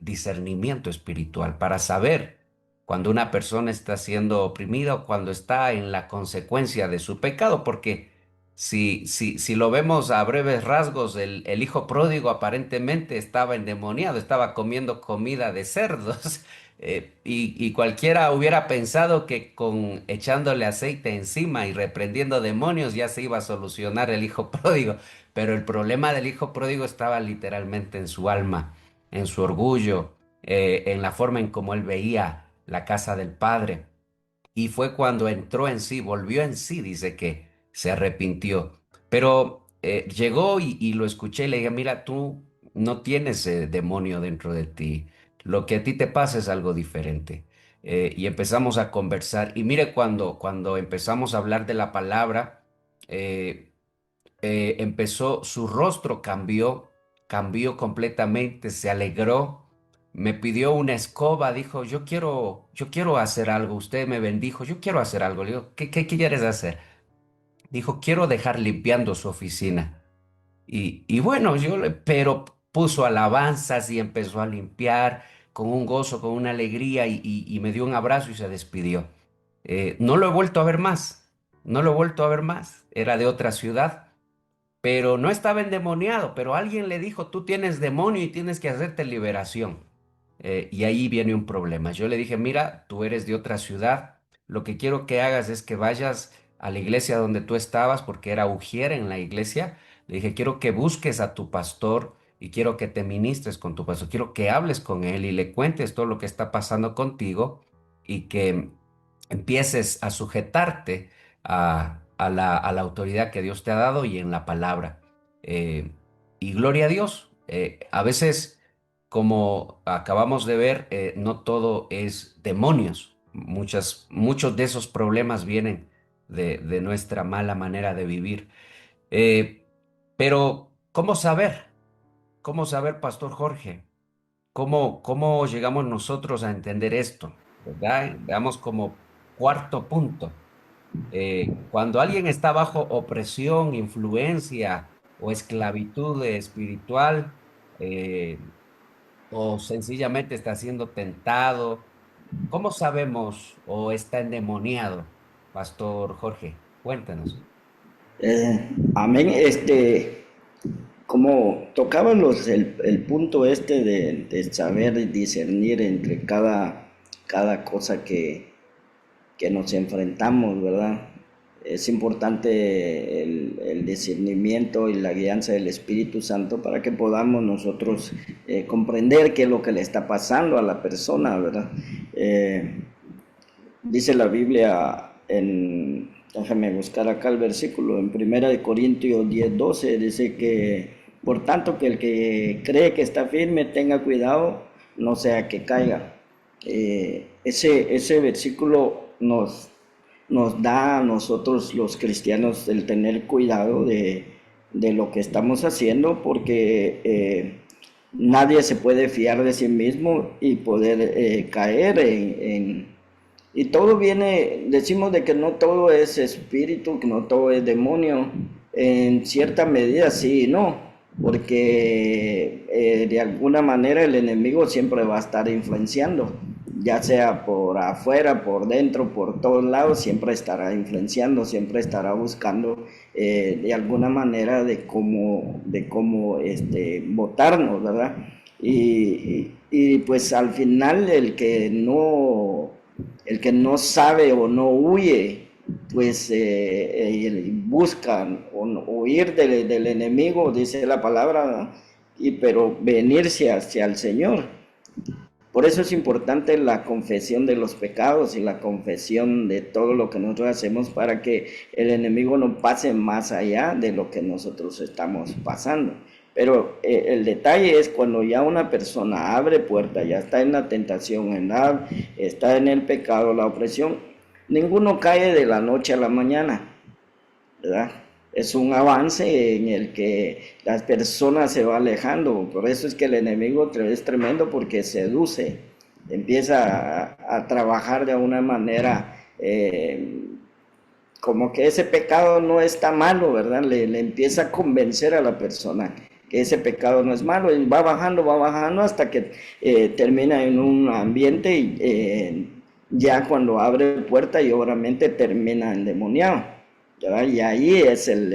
discernimiento espiritual para saber cuando una persona está siendo oprimida o cuando está en la consecuencia de su pecado, porque si lo vemos a breves rasgos, el hijo pródigo aparentemente estaba endemoniado, estaba comiendo comida de cerdos. Y cualquiera hubiera pensado que con echándole aceite encima y reprendiendo demonios ya se iba a solucionar el hijo pródigo. Pero el problema del hijo pródigo estaba literalmente en su alma, en su orgullo, en la forma en cómo él veía la casa del padre. Y fue cuando entró en sí, volvió en sí, dice que se arrepintió. Pero llegó y lo escuché y le dije, mira, tú no tienes demonio dentro de ti. Lo que a ti te pasa es algo diferente. Y empezamos a conversar. Y mire, cuando empezamos a hablar de la palabra, eh, empezó, su rostro cambió completamente, se alegró, me pidió una escoba, dijo, yo quiero hacer algo, usted me bendijo, yo quiero hacer algo. Le digo, ¿qué quieres hacer? Dijo, quiero dejar limpiando su oficina. Y bueno, pero puso alabanzas y empezó a limpiar con un gozo, con una alegría y me dio un abrazo y se despidió. No lo he vuelto a ver más, no lo he vuelto a ver más. Era de otra ciudad, pero no estaba endemoniado, pero alguien le dijo, tú tienes demonio y tienes que hacerte liberación. Y ahí viene un problema. Yo le dije, mira, tú eres de otra ciudad, lo que quiero que hagas es que vayas a la iglesia donde tú estabas, porque era ujier en la iglesia. Le dije, quiero que busques a tu pastor y quiero que te ministres con tu pastor, quiero que hables con él y le cuentes todo lo que está pasando contigo y que empieces a sujetarte a la autoridad que Dios te ha dado y en la palabra. Eh, y gloria a Dios. A veces, como acabamos de ver, no todo es demonios. Muchos de esos problemas vienen de nuestra mala manera de vivir. Eh, pero, ¿cómo saber? ¿Cómo saber, Pastor Jorge? ¿Cómo llegamos nosotros a entender esto? ¿Verdad? Veamos como cuarto punto. Cuando alguien está bajo opresión, influencia o esclavitud espiritual, eh, o sencillamente está siendo tentado, ¿cómo sabemos o está endemoniado, Pastor Jorge? Cuéntanos. Amén. Como tocaban el punto de saber discernir entre cada cosa que nos enfrentamos, ¿verdad? Es importante el discernimiento y la guianza del Espíritu Santo para que podamos nosotros comprender qué es lo que le está pasando a la persona, ¿verdad? Dice la Biblia déjame buscar acá el versículo, en 1 Corintios 10:12, dice que, por tanto, que el que cree que está firme tenga cuidado, no sea que caiga. Ese versículo nos da a nosotros los cristianos el tener cuidado de lo que estamos haciendo, porque nadie se puede fiar de sí mismo y poder caer Y todo viene, decimos de que no todo es espíritu, que no todo es demonio. En cierta medida sí y no, porque de alguna manera el enemigo siempre va a estar influenciando, ya sea por afuera, por dentro, por todos lados, siempre estará influenciando, siempre estará buscando de alguna manera de cómo votarnos, ¿verdad? Y pues al final el que no sabe o no huye, pues busca huir del enemigo, dice la palabra, pero venirse hacia el Señor. Por eso es importante la confesión de los pecados y la confesión de todo lo que nosotros hacemos para que el enemigo no pase más allá de lo que nosotros estamos pasando. Pero el detalle es cuando ya una persona abre puerta, ya está en la tentación, está en el pecado, la opresión, ninguno cae de la noche a la mañana, ¿verdad? Es un avance en el que las personas se van alejando. Por eso es que el enemigo es tremendo, porque seduce, empieza a trabajar de una manera como que ese pecado no está malo, ¿verdad? Le empieza a convencer a la persona que ese pecado no es malo, y va bajando hasta que termina en un ambiente y ya cuando abre puerta y obviamente termina endemoniado, ¿verdad? Y ahí es el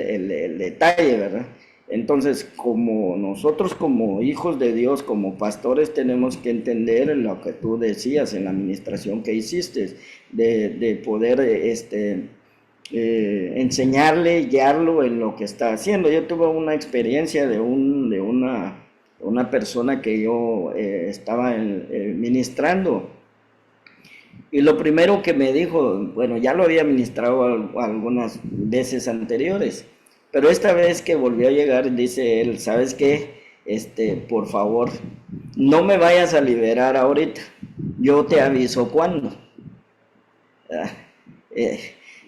detalle, ¿verdad? Entonces, como nosotros como hijos de Dios, como pastores, tenemos que entender lo que tú decías en la administración que hiciste, de poder enseñarle, guiarlo en lo que está haciendo. Yo tuve una experiencia de una persona que yo estaba ministrando, y lo primero que me dijo, bueno, ya lo había ministrado algunas veces anteriores, pero esta vez que volvió a llegar, dice él, ¿sabes qué? Por favor, no me vayas a liberar ahorita, yo te aviso cuándo. Ah, eh,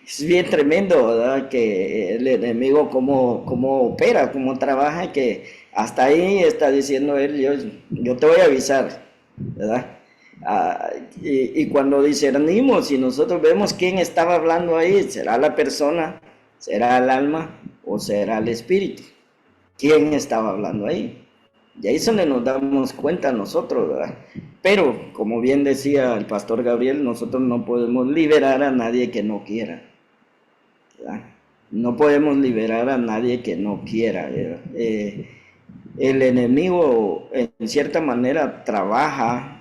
es bien tremendo, ¿verdad? Que el enemigo cómo opera, cómo trabaja, que hasta ahí está diciendo él, yo te voy a avisar, ¿verdad? Ah, y cuando discernimos y nosotros vemos quién estaba hablando ahí, ¿será la persona, será el alma o será el espíritu? ¿Quién estaba hablando ahí? Y ahí es donde nos damos cuenta nosotros, ¿verdad? Pero, como bien decía el pastor Gabriel, nosotros no podemos liberar a nadie que no quiera, ¿verdad? No podemos liberar a nadie que no quiera, ¿verdad? El enemigo, en cierta manera, trabaja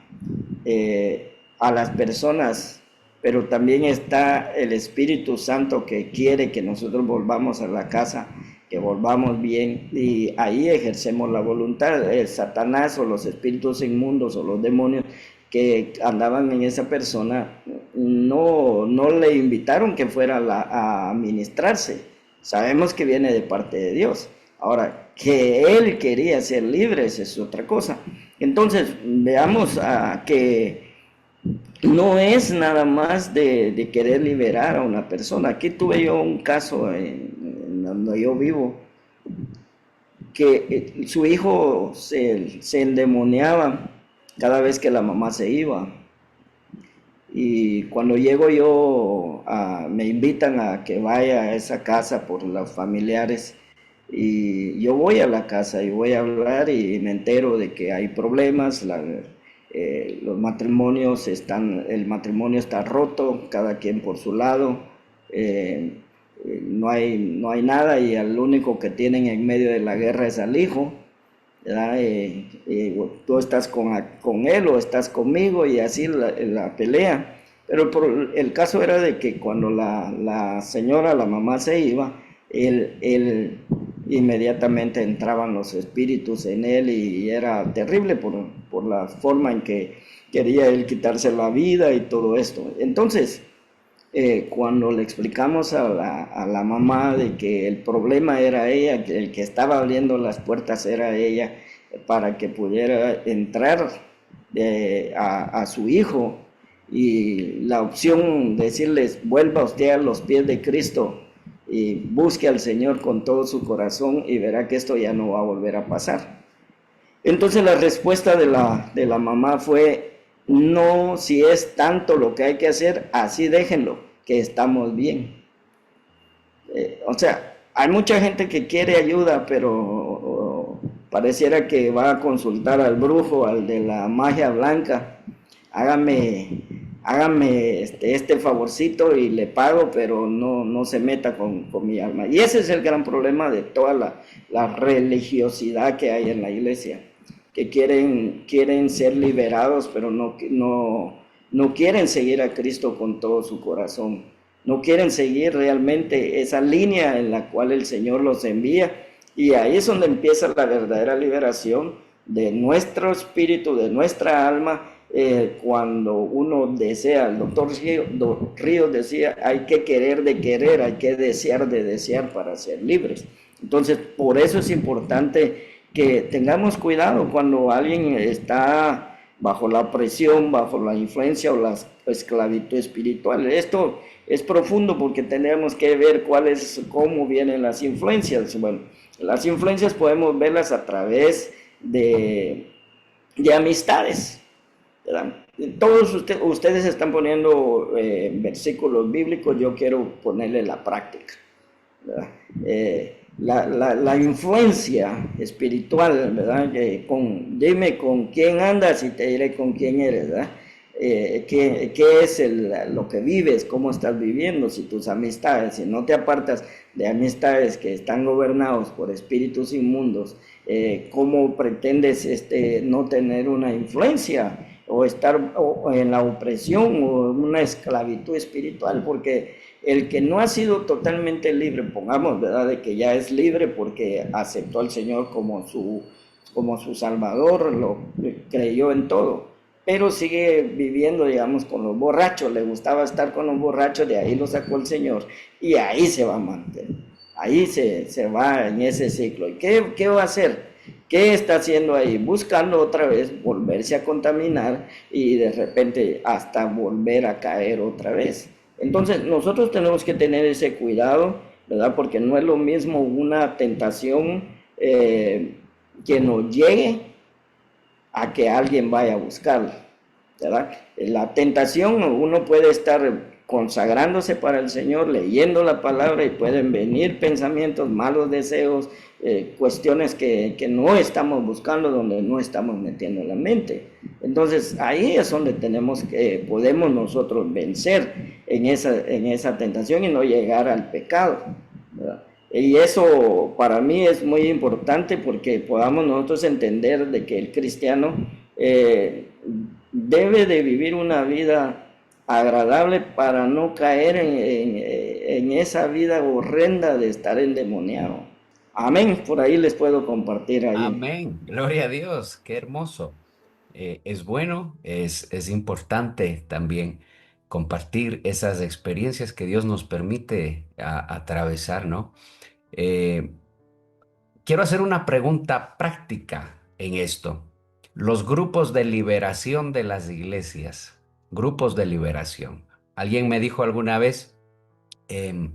a las personas, pero también está el Espíritu Santo que quiere que nosotros volvamos a la casa, que volvamos bien, y ahí ejercemos la voluntad. El Satanás o los espíritus inmundos o los demonios que andaban en esa persona no le invitaron que fuera a ministrarse. Sabemos que viene de parte de Dios. Ahora, que él quería ser libre, esa es otra cosa. Entonces, veamos que no es nada más de querer liberar a una persona. Aquí tuve yo un caso en donde yo vivo, que su hijo se endemoniaba cada vez que la mamá se iba. Y cuando llego yo, me invitan a que vaya a esa casa por los familiares. Y yo voy a la casa y voy a hablar y me entero de que hay problemas, los matrimonios el matrimonio está roto, cada quien por su lado, no hay nada, y el único que tienen en medio de la guerra es al hijo, ¿verdad? Tú estás con él o estás conmigo, y así la pelea. Pero el caso era de que cuando la señora, la mamá se iba, él inmediatamente entraban los espíritus en él, y era terrible por la forma en que quería él quitarse la vida y todo esto. Entonces, cuando le explicamos a la mamá de que el problema era ella, que el que estaba abriendo las puertas era ella, para que pudiera entrar a su hijo, y la opción de decirles, vuelva usted a los pies de Cristo y busque al Señor con todo su corazón, y verá que esto ya no va a volver a pasar. Entonces la respuesta de la mamá fue, no, si es tanto lo que hay que hacer, así déjenlo, que estamos bien. O sea, hay mucha gente que quiere ayuda, pero pareciera que va a consultar al brujo, al de la magia blanca. Hágame, hágame este favorcito y le pago, pero no se meta con mi alma. Y ese es el gran problema de toda la religiosidad que hay en la iglesia, que quieren ser liberados, pero no quieren seguir a Cristo con todo su corazón. No quieren seguir realmente esa línea en la cual el Señor los envía. Y ahí es donde empieza la verdadera liberación de nuestro espíritu, de nuestra alma, cuando uno desea. El doctor Ríos decía, hay que querer de querer, hay que desear de desear para ser libres. Entonces, por eso es importante que tengamos cuidado cuando alguien está bajo la presión, bajo la influencia o la esclavitud espiritual. Esto es profundo porque tenemos que ver cómo vienen las influencias. Bueno, las influencias podemos verlas a través de amistades, ¿verdad? Todos ustedes están poniendo versículos bíblicos, yo quiero ponerle la práctica, ¿verdad? La influencia espiritual, ¿verdad? Dime con quién andas y te diré con quién eres, ¿verdad? ¿Qué es lo que vives? ¿Cómo estás viviendo? Si tus amistades, si no te apartas de amistades que están gobernados por espíritus inmundos, ¿cómo pretendes no tener una influencia o estar en la opresión o en una esclavitud espiritual? Porque el que no ha sido totalmente libre, pongamos, ¿verdad?, de que ya es libre porque aceptó al Señor como su Salvador, lo creyó en todo, pero sigue viviendo, digamos, con los borrachos, le gustaba estar con los borrachos, de ahí lo sacó el Señor, y ahí se va a mantener, ahí se va en ese ciclo. ¿Y qué va a hacer? ¿Qué está haciendo ahí? Buscando otra vez volverse a contaminar y de repente hasta volver a caer otra vez. Entonces nosotros tenemos que tener ese cuidado, ¿verdad? Porque no es lo mismo una tentación que nos llegue a que alguien vaya a buscarla, ¿verdad? La tentación, uno puede estar consagrándose para el Señor, leyendo la palabra, y pueden venir pensamientos, malos deseos, cuestiones que no estamos buscando, donde no estamos metiendo la mente. Entonces ahí es donde podemos nosotros vencer en esa tentación y no llegar al pecado, ¿verdad? Y eso para mí es muy importante porque podamos nosotros entender de que el cristiano debe de vivir una vida agradable para no caer en esa vida horrenda de estar endemoniado. Amén, por ahí les puedo compartir ahí. Amén. Gloria a Dios. Qué hermoso. Es bueno, es importante también compartir esas experiencias que Dios nos permite atravesar, ¿no? Eh, Quiero hacer una pregunta práctica en esto. Los grupos de liberación de las iglesias, grupos de liberación. Alguien me dijo alguna vez, em,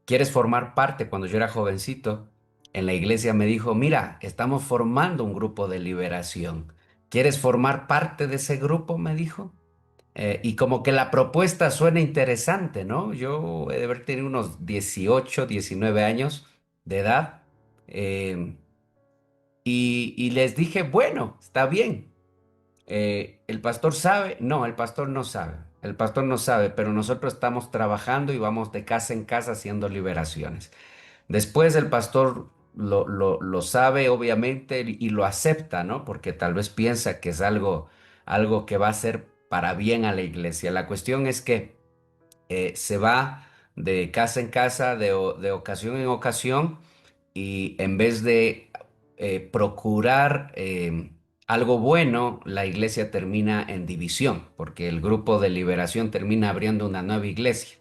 ¿quieres formar parte? Cuando yo era jovencito, en la iglesia me dijo, mira, estamos formando un grupo de liberación. ¿Quieres formar parte de ese grupo? Me dijo. Y como que la propuesta suena interesante, ¿no? Yo he de haber tenido unos 18, 19 años de edad. em, y les dije, bueno, está bien. ¿El pastor sabe? No, el pastor no sabe. El pastor no sabe, pero nosotros estamos trabajando y vamos de casa en casa haciendo liberaciones. Después el pastor lo sabe, obviamente, y lo acepta, ¿no? Porque tal vez piensa que es algo que va a ser para bien a la iglesia. La cuestión es que se va de casa en casa, de ocasión en ocasión, y en vez de procurar algo bueno, la iglesia termina en división, porque el grupo de liberación termina abriendo una nueva iglesia.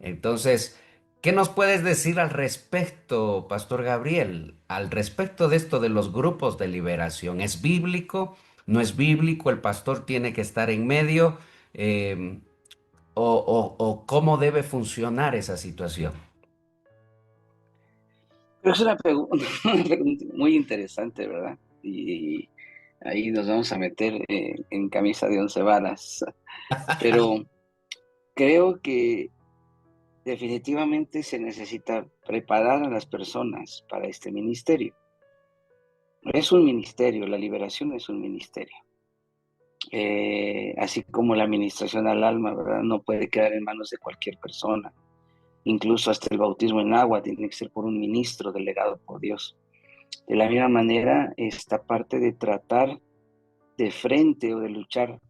Entonces, ¿qué nos puedes decir al respecto, Pastor Gabriel? Al respecto de esto de los grupos de liberación, ¿es bíblico? ¿No es bíblico? ¿El pastor tiene que estar en medio? Em, o cómo debe funcionar esa situación. Pero es una pregunta, una pregunta muy interesante, ¿verdad? Y ahí nos vamos a meter en camisa de 11 varas. Pero creo que definitivamente se necesita preparar a las personas para este ministerio. Es un ministerio, la liberación es un ministerio. Así como la administración al alma, ¿verdad? No puede quedar en manos de cualquier persona. Incluso hasta el bautismo en agua tiene que ser por un ministro delegado por Dios. De la misma manera, esta parte de tratar de frente o de luchar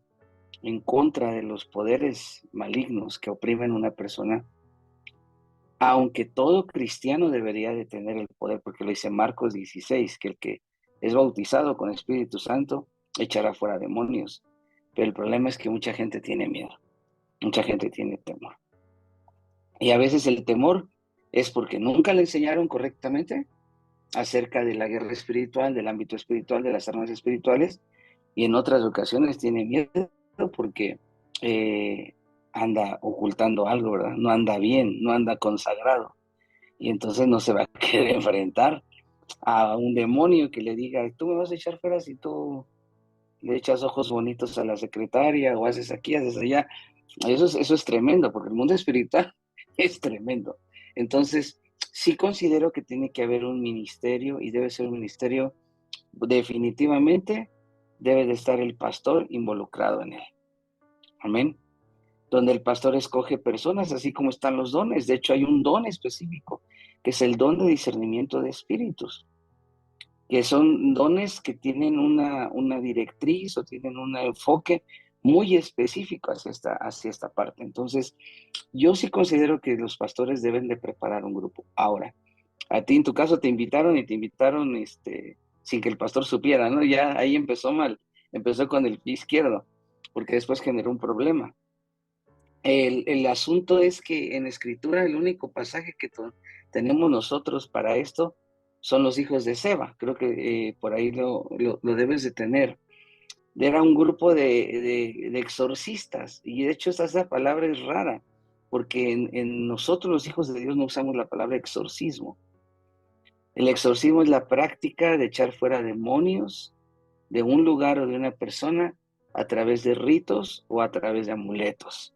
en contra de los poderes malignos que oprimen a una persona, aunque todo cristiano debería de tener el poder, porque lo dice Marcos 16, que el que es bautizado con Espíritu Santo echará fuera demonios. Pero el problema es que mucha gente tiene miedo, mucha gente tiene temor. Y a veces el temor es porque nunca le enseñaron correctamente acerca de la guerra espiritual, del ámbito espiritual, de las armas espirituales, y en otras ocasiones tiene miedo porque anda ocultando algo, ¿verdad? No anda bien, no anda consagrado, y entonces no se va a querer enfrentar a un demonio que le diga, tú me vas a echar fuera si tú le echas ojos bonitos a la secretaria, o haces aquí, haces allá. Eso es tremendo, porque el mundo espiritual es tremendo. Entonces, sí considero que tiene que haber un ministerio, y debe ser un ministerio, definitivamente debe de estar el pastor involucrado en él. Amén. Donde el pastor escoge personas, así como están los dones. De hecho, hay un don específico, que es el don de discernimiento de espíritus, que son dones que tienen una directriz o tienen un enfoque muy específico hacia esta parte. Entonces, yo sí considero que los pastores deben de preparar un grupo. Ahora, a ti en tu caso te invitaron, y te invitaron sin que el pastor supiera, ¿no? Ya ahí empezó mal, empezó con el pie izquierdo, porque después generó un problema. El asunto es que en Escritura el único pasaje que tenemos nosotros para esto son los hijos de Seba. Creo que por ahí lo debes de tener. Era un grupo de exorcistas, y de hecho esa palabra es rara, porque en nosotros los hijos de Dios no usamos la palabra exorcismo. El exorcismo es la práctica de echar fuera demonios de un lugar o de una persona a través de ritos o a través de amuletos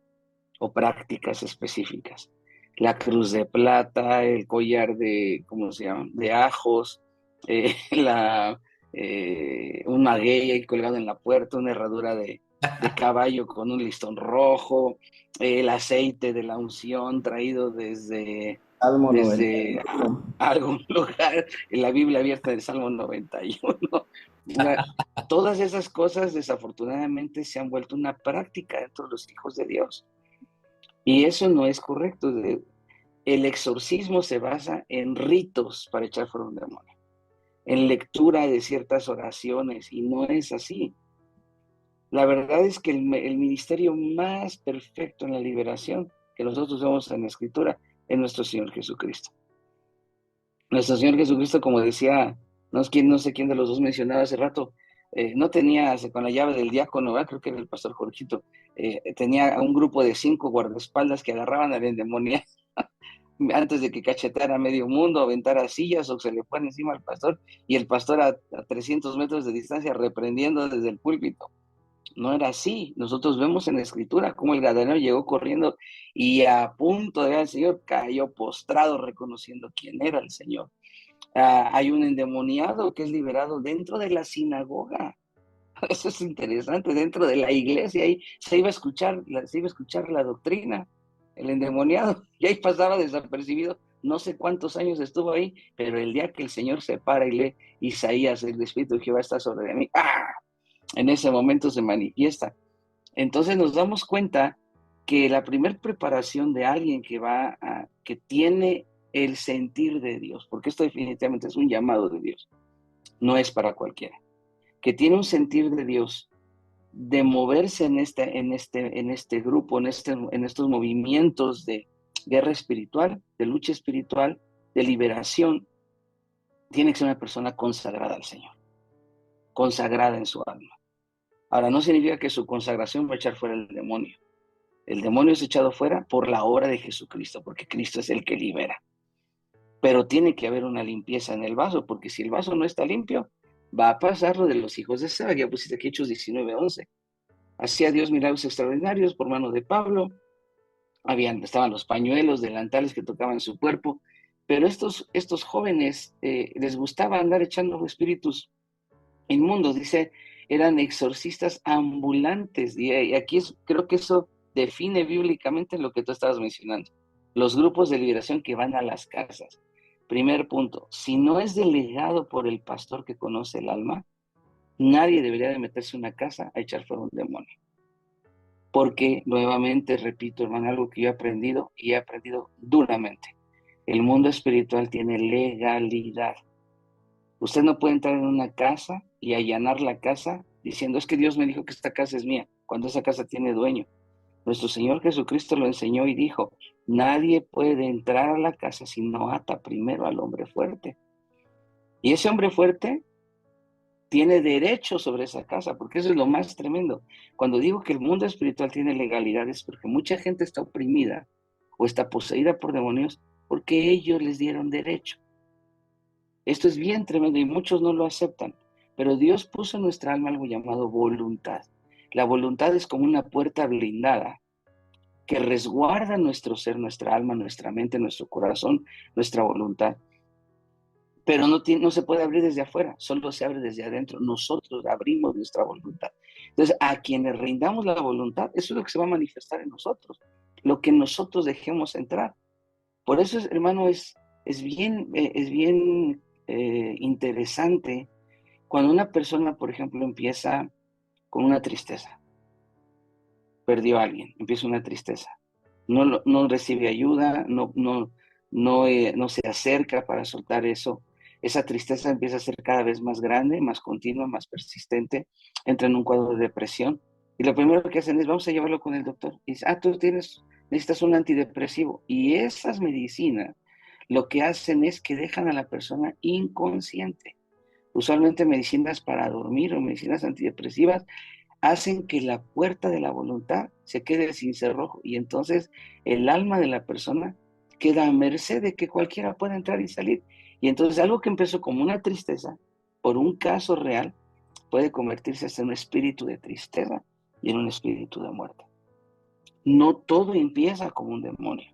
o prácticas específicas. La cruz de plata, el collar de, ¿cómo se llama?, de ajos, un maguey ahí colgado en la puerta, una herradura de caballo con un listón rojo, el aceite de la unción traído Salmo desde 91. algún lugar, en la Biblia abierta del Salmo 91. Todas esas cosas desafortunadamente se han vuelto una práctica dentro de los hijos de Dios. Y eso no es correcto. El exorcismo se basa en ritos para echar fuera un demonio, en lectura de ciertas oraciones, y no es así. La verdad es que el ministerio más perfecto en la liberación que nosotros vemos en la Escritura es nuestro Señor Jesucristo. Nuestro Señor Jesucristo, como decía, no sé quién de los dos mencionaba hace rato, no tenía con la llave del diácono, ¿verdad? Creo que era el pastor Jorgito, tenía un grupo de 5 guardaespaldas que agarraban al endemoniado antes de que cacheteara medio mundo, aventara sillas o se le fuera encima al pastor, y el pastor a 300 metros de distancia reprendiendo desde el púlpito. No era así. Nosotros vemos en la Escritura cómo el gadareno llegó corriendo, y a punto de ver al Señor cayó postrado reconociendo quién era el Señor. Hay un endemoniado que es liberado dentro de la sinagoga. Eso es interesante, dentro de la iglesia. Ahí se iba a escuchar la doctrina, el endemoniado, y ahí pasaba desapercibido. No sé cuántos años estuvo ahí, pero el día que el Señor se para y lee Isaías, el Espíritu de Jehová está sobre mí, en ese momento se manifiesta. Entonces nos damos cuenta que la primer preparación de alguien que tiene el sentir de Dios, porque esto definitivamente es un llamado de Dios, no es para cualquiera, que tiene un sentir de Dios, de moverse en este grupo, en estos movimientos de guerra espiritual, de lucha espiritual, de liberación, tiene que ser una persona consagrada al Señor, consagrada en su alma. Ahora, no significa que su consagración va a echar fuera el demonio. El demonio es echado fuera por la obra de Jesucristo, porque Cristo es el que libera. Pero tiene que haber una limpieza en el vaso, porque si el vaso no está limpio, Va a pasar lo de los hijos de Seba, ya pusiste aquí Hechos 19:11. Hacía Dios milagros extraordinarios por mano de Pablo, estaban los pañuelos, delantales que tocaban su cuerpo, pero estos jóvenes les gustaba andar echando espíritus inmundos, dice, eran exorcistas ambulantes, y aquí creo que eso define bíblicamente lo que tú estabas mencionando, los grupos de liberación que van a las casas. Primer punto, si no es delegado por el pastor que conoce el alma, nadie debería de meterse en una casa a echar fuera un demonio. Porque, nuevamente, repito, hermano, algo que yo he aprendido y he aprendido duramente. El mundo espiritual tiene legalidad. Usted no puede entrar en una casa y allanar la casa diciendo, es que Dios me dijo que esta casa es mía, cuando esa casa tiene dueño. Nuestro Señor Jesucristo lo enseñó y dijo, nadie puede entrar a la casa si no ata primero al hombre fuerte. Y ese hombre fuerte tiene derecho sobre esa casa, porque eso es lo más tremendo. Cuando digo que el mundo espiritual tiene legalidades, porque mucha gente está oprimida o está poseída por demonios porque ellos les dieron derecho. Esto es bien tremendo y muchos no lo aceptan, pero Dios puso en nuestra alma algo llamado voluntad. La voluntad es como una puerta blindada que resguarda nuestro ser, nuestra alma, nuestra mente, nuestro corazón, nuestra voluntad. Pero no se puede abrir desde afuera, solo se abre desde adentro. Nosotros abrimos nuestra voluntad. Entonces, a quienes rindamos la voluntad, eso es lo que se va a manifestar en nosotros, lo que nosotros dejemos entrar. Por eso, hermano, es bien interesante cuando una persona, por ejemplo, empieza con una tristeza, perdió a alguien, empieza una tristeza, no recibe ayuda, no se acerca para soltar eso. Esa tristeza empieza a ser cada vez más grande, más continua, más persistente, entra en un cuadro de depresión. Y lo primero que hacen es, vamos a llevarlo con el doctor. Y dice, tú necesitas un antidepresivo. Y esas medicinas lo que hacen es que dejan a la persona inconsciente. Usualmente medicinas para dormir o medicinas antidepresivas hacen que la puerta de la voluntad se quede sin cerrojo y entonces el alma de la persona queda a merced de que cualquiera pueda entrar y salir. Y entonces algo que empezó como una tristeza, por un caso real, puede convertirse hasta en un espíritu de tristeza y en un espíritu de muerte. No todo empieza como un demonio.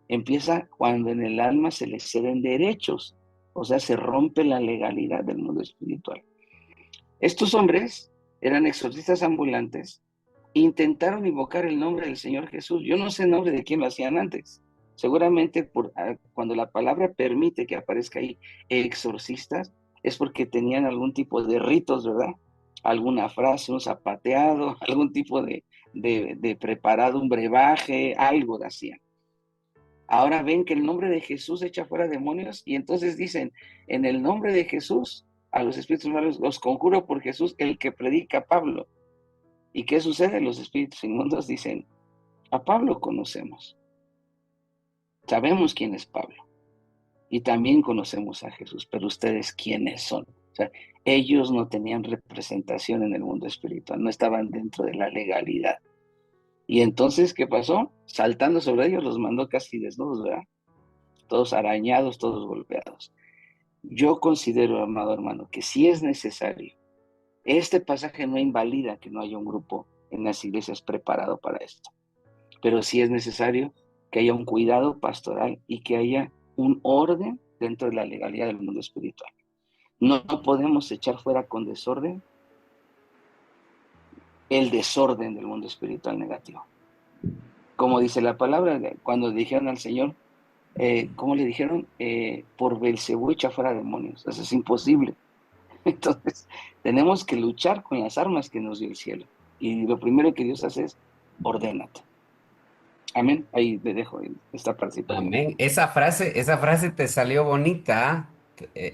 Empieza cuando en el alma se le ceden derechos, o sea, se rompe la legalidad del mundo espiritual. Estos hombres eran exorcistas ambulantes, intentaron invocar el nombre del Señor Jesús. Yo no sé el nombre de quién lo hacían antes. Seguramente cuando la palabra permite que aparezca ahí exorcistas, es porque tenían algún tipo de ritos, ¿verdad? Alguna frase, un zapateado, algún tipo de preparado, un brebaje, algo de hacían. Ahora ven que el nombre de Jesús echa fuera demonios y entonces dicen, en el nombre de Jesús, a los espíritus malos los conjuro por Jesús, el que predica Pablo. ¿Y qué sucede? Los espíritus inmundos dicen, a Pablo conocemos, sabemos quién es Pablo y también conocemos a Jesús, pero ustedes quiénes son. O sea, ellos no tenían representación en el mundo espiritual, no estaban dentro de la legalidad. Y entonces, ¿qué pasó? Saltando sobre ellos, los mandó casi desnudos, ¿verdad? Todos arañados, todos golpeados. Yo considero, amado hermano, que si es necesario, este pasaje no invalida que no haya un grupo en las iglesias preparado para esto, pero sí es necesario que haya un cuidado pastoral y que haya un orden dentro de la legalidad del mundo espiritual. No podemos echar fuera con desorden el desorden del mundo espiritual negativo. Como dice la palabra, cuando dijeron al Señor, ¿cómo le dijeron? Por Belcebú echa fuera demonios. Eso es imposible. Entonces, tenemos que luchar con las armas que nos dio el cielo. Y lo primero que Dios hace es, ordénate. Amén. Ahí le dejo esta participación. Amén. Esa frase te salió bonita. ¿Ah?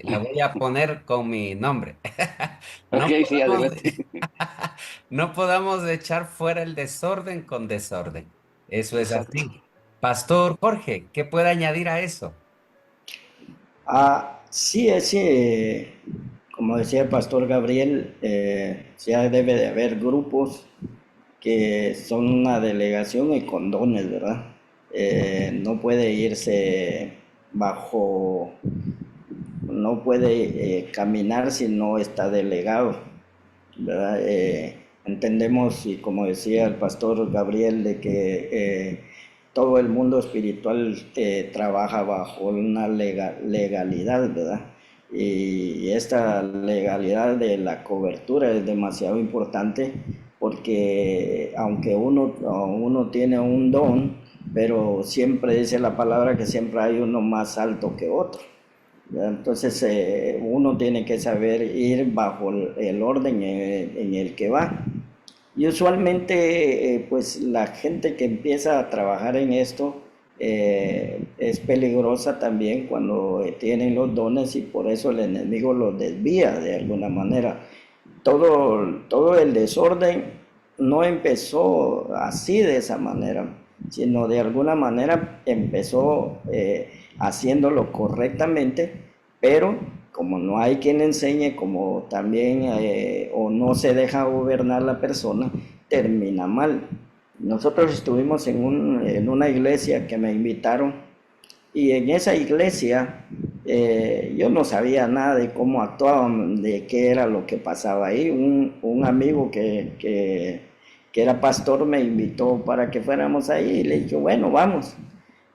La voy a poner con mi nombre. Ok, No sí, podemos, adelante. no podamos echar fuera el desorden con desorden. Eso es Exacto. así. Pastor Jorge, ¿qué puede añadir a eso? Sí, como decía el pastor Gabriel, ya debe de haber grupos que son una delegación y con dones, ¿verdad? No puede irse bajo no puede caminar si no está delegado, ¿verdad? Entendemos, y como decía el pastor Gabriel, de que todo el mundo espiritual trabaja bajo una legalidad, ¿verdad? Y esta legalidad de la cobertura es demasiado importante, porque aunque uno tiene un don, pero siempre dice la palabra que siempre hay uno más alto que otro, ¿verdad? Entonces uno tiene que saber ir bajo el orden en el que va. Y usualmente, pues la gente que empieza a trabajar en esto es peligrosa también cuando tienen los dones, y por eso el enemigo los desvía de alguna manera. Todo el desorden no empezó así, de esa manera, sino de alguna manera empezó haciéndolo correctamente, pero como no hay quien enseñe, como también o no se deja gobernar la persona, termina mal. Nosotros estuvimos en una iglesia que me invitaron, y en esa iglesia yo no sabía nada de cómo actuaban, de qué era lo que pasaba ahí. Un amigo que era pastor me invitó para que fuéramos ahí, y le dije, bueno, vamos.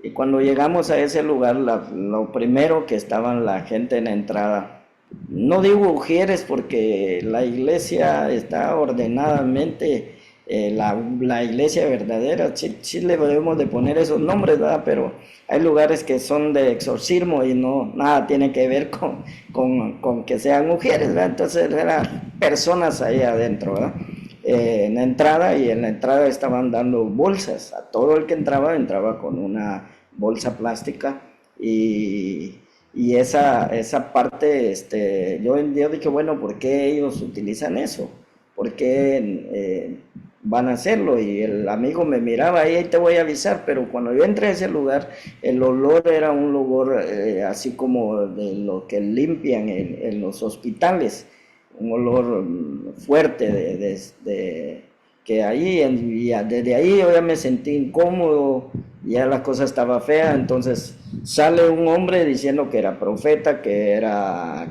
Y cuando llegamos a ese lugar, lo primero que estaban la gente en la entrada, no digo ujieres porque la iglesia está ordenadamente, la iglesia verdadera, sí le debemos de poner esos nombres, ¿verdad? Pero hay lugares que son de exorcismo y no, nada tiene que ver con que sean mujeres, ¿verdad? Entonces eran personas ahí adentro, ¿verdad? En la entrada, y en la entrada estaban dando bolsas. A todo el que entraba con una bolsa plástica, y esa parte, yo dije, bueno, ¿por qué ellos utilizan eso? ¿Por qué van a hacerlo? Y el amigo me miraba, ahí te voy a avisar, pero cuando yo entré a ese lugar, el olor era un olor así como de lo que limpian en los hospitales, un olor fuerte que ahí, y desde ahí yo ya me sentí incómodo, ya la cosa estaba fea. Entonces sale un hombre diciendo que era profeta, que era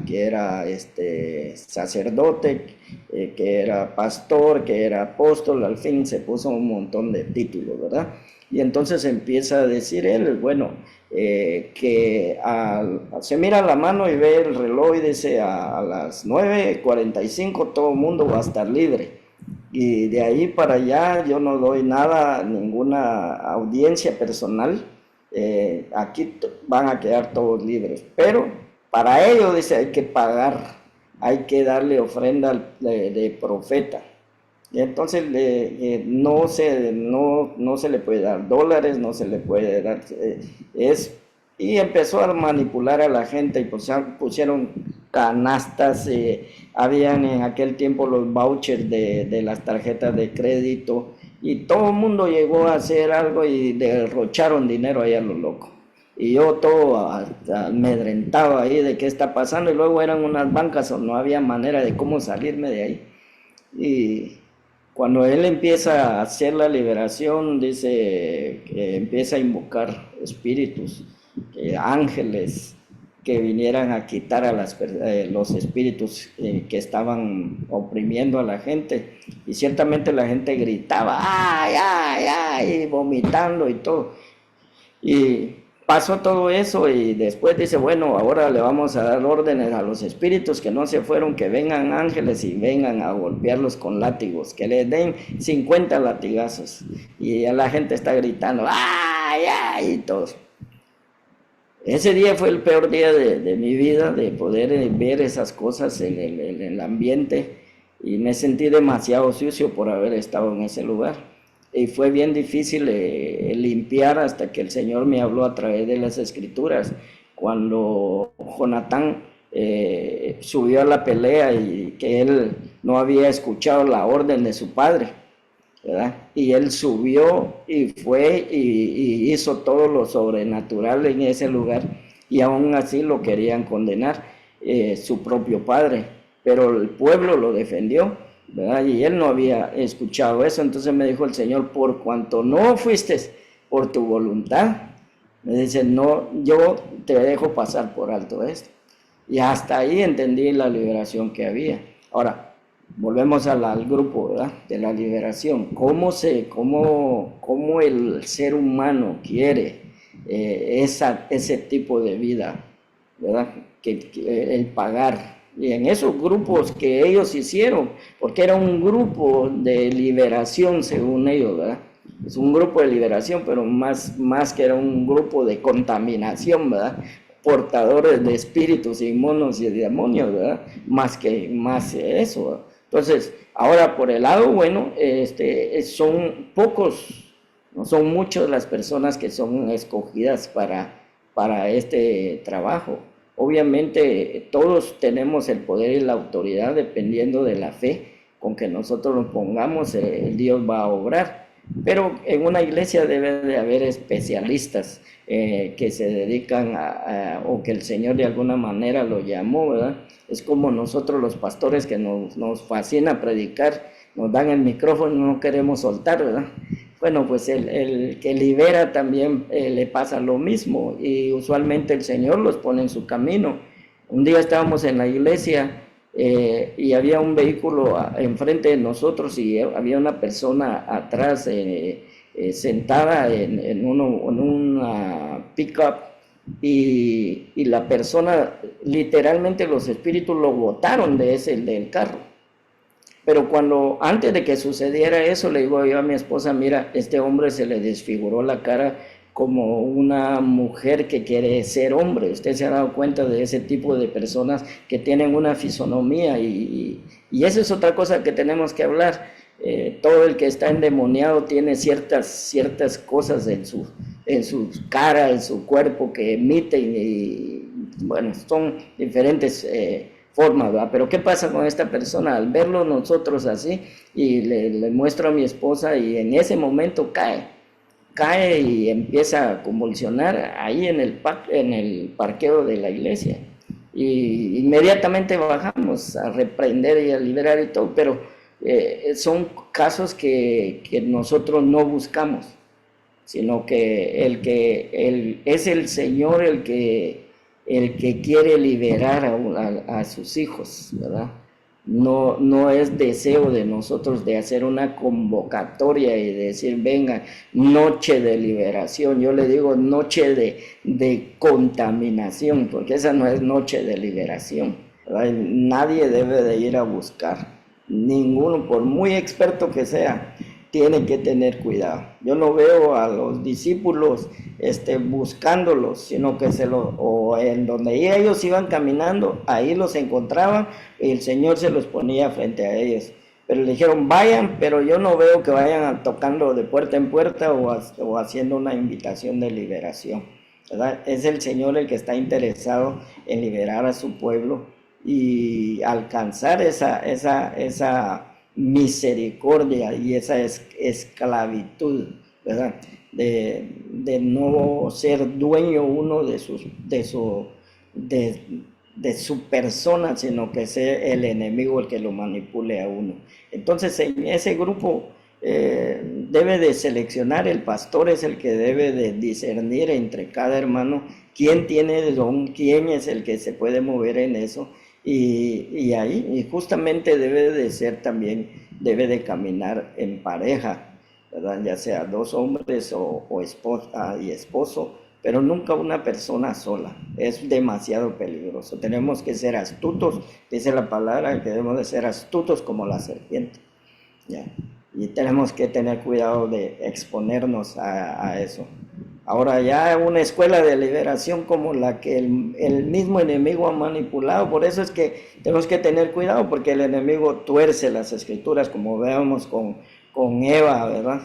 sacerdote, que era pastor, que era apóstol. Al fin se puso un montón de títulos, ¿verdad? Y entonces empieza a decir él, bueno, que se mira la mano y ve el reloj y dice, a las 9:45 todo el mundo va a estar libre. Y de ahí para allá yo no doy nada, ninguna audiencia personal. Aquí van a quedar todos libres. Pero para ello, dice, hay que pagar, hay que darle ofrenda de profeta. Y entonces no se le puede dar dólares, no se le puede dar... y empezó a manipular a la gente, y pusieron canastas. Habían en aquel tiempo los vouchers de las tarjetas de crédito, y todo el mundo llegó a hacer algo y derrocharon dinero ahí a lo loco. Y yo todo amedrentado ahí de qué está pasando, y luego eran unas bancas o no había manera de cómo salirme de ahí. Y cuando él empieza a hacer la liberación, dice que empieza a invocar espíritus, ángeles, que vinieran a quitar a los espíritus que estaban oprimiendo a la gente. Y ciertamente la gente gritaba, ¡ay, ay, ay!, vomitando y todo. Y pasó todo eso, y después dice, bueno, ahora le vamos a dar órdenes a los espíritus que no se fueron, que vengan ángeles y vengan a golpearlos con látigos, que les den 50 latigazos. Y ya la gente está gritando, ¡ay, ay!, y todo. Ese día fue el peor día de mi vida, de poder ver esas cosas en el ambiente, y me sentí demasiado sucio por haber estado en ese lugar. Y fue bien difícil limpiar, hasta que el Señor me habló a través de las Escrituras, cuando Jonatán subió a la pelea, y que él no había escuchado la orden de su padre, ¿verdad? Y él subió y fue y hizo todo lo sobrenatural en ese lugar, y aún así lo querían condenar, su propio padre, pero el pueblo lo defendió, ¿verdad? Y él no había escuchado eso. Entonces me dijo el Señor, por cuanto no fuiste por tu voluntad, me dice, no, yo te dejo pasar por alto esto. Y hasta ahí entendí la liberación que había. Ahora, volvemos al grupo, ¿verdad? De la liberación. ¿Cómo el ser humano quiere ese tipo de vida, ¿verdad? El pagar. Y en esos grupos que ellos hicieron, porque era un grupo de liberación según ellos, ¿verdad? Es un grupo de liberación, pero más que era un grupo de contaminación, ¿verdad? Portadores de espíritus inmundos y de demonios, ¿verdad? Más eso, ¿verdad? Entonces, ahora por el lado bueno, son pocos, no son muchas las personas que son escogidas para este trabajo. Obviamente todos tenemos el poder y la autoridad dependiendo de la fe con que nosotros nos pongamos, Dios va a obrar. Pero en una iglesia debe de haber especialistas que se dedican o que el Señor de alguna manera lo llamó, ¿verdad? Es como nosotros los pastores que nos fascina predicar, nos dan el micrófono y no queremos soltar, ¿verdad? Bueno, pues el que libera también le pasa lo mismo y usualmente el Señor los pone en su camino. Un día estábamos en la iglesia y había un vehículo enfrente de nosotros y había una persona atrás sentada en una pickup y la persona, literalmente los espíritus lo botaron del carro. Pero antes de que sucediera eso, le digo yo a mi esposa, mira, este hombre se le desfiguró la cara como una mujer que quiere ser hombre. Usted se ha dado cuenta de ese tipo de personas que tienen una fisonomía y esa es otra cosa que tenemos que hablar. Todo el que está endemoniado tiene ciertas cosas en su cara, en su cuerpo que emiten y bueno, son diferentes forma, ¿verdad? Pero ¿qué pasa con esta persona? Al verlo nosotros así, y le muestro a mi esposa y en ese momento cae y empieza a convulsionar ahí en el parqueo de la iglesia. Y inmediatamente bajamos a reprender y a liberar y todo, pero son casos que nosotros no buscamos, sino que es el Señor el que quiere liberar a sus hijos, ¿verdad? No es deseo de nosotros de hacer una convocatoria y decir, venga, noche de liberación. Yo le digo noche de contaminación, porque esa no es noche de liberación, ¿verdad? Nadie debe de ir a buscar, ninguno, por muy experto que sea, tiene que tener cuidado. Yo no veo a los discípulos buscándolos, sino que o en donde ellos iban caminando, ahí los encontraban y el Señor se los ponía frente a ellos. Pero le dijeron, vayan, pero yo no veo que vayan tocando de puerta en puerta o haciendo una invitación de liberación, ¿verdad? Es el Señor el que está interesado en liberar a su pueblo y alcanzar esa misericordia y esa esclavitud, ¿verdad? De no ser dueño uno de su persona, sino que sea el enemigo el que lo manipule a uno. Entonces en ese grupo debe de seleccionar, el pastor es el que debe de discernir entre cada hermano quién tiene don, quién es el que se puede mover en eso. Y justamente debe de ser también, debe de caminar en pareja, ¿verdad? Ya sea dos hombres o esposa y esposo, pero nunca una persona sola. Es demasiado peligroso. Tenemos que ser astutos, dice la palabra, que debemos de ser astutos como la serpiente, ¿ya? Y tenemos que tener cuidado de exponernos a eso. Ahora ya una escuela de liberación como la que el mismo enemigo ha manipulado, por eso es que tenemos que tener cuidado, porque el enemigo tuerce las escrituras, como vemos con Eva, ¿verdad?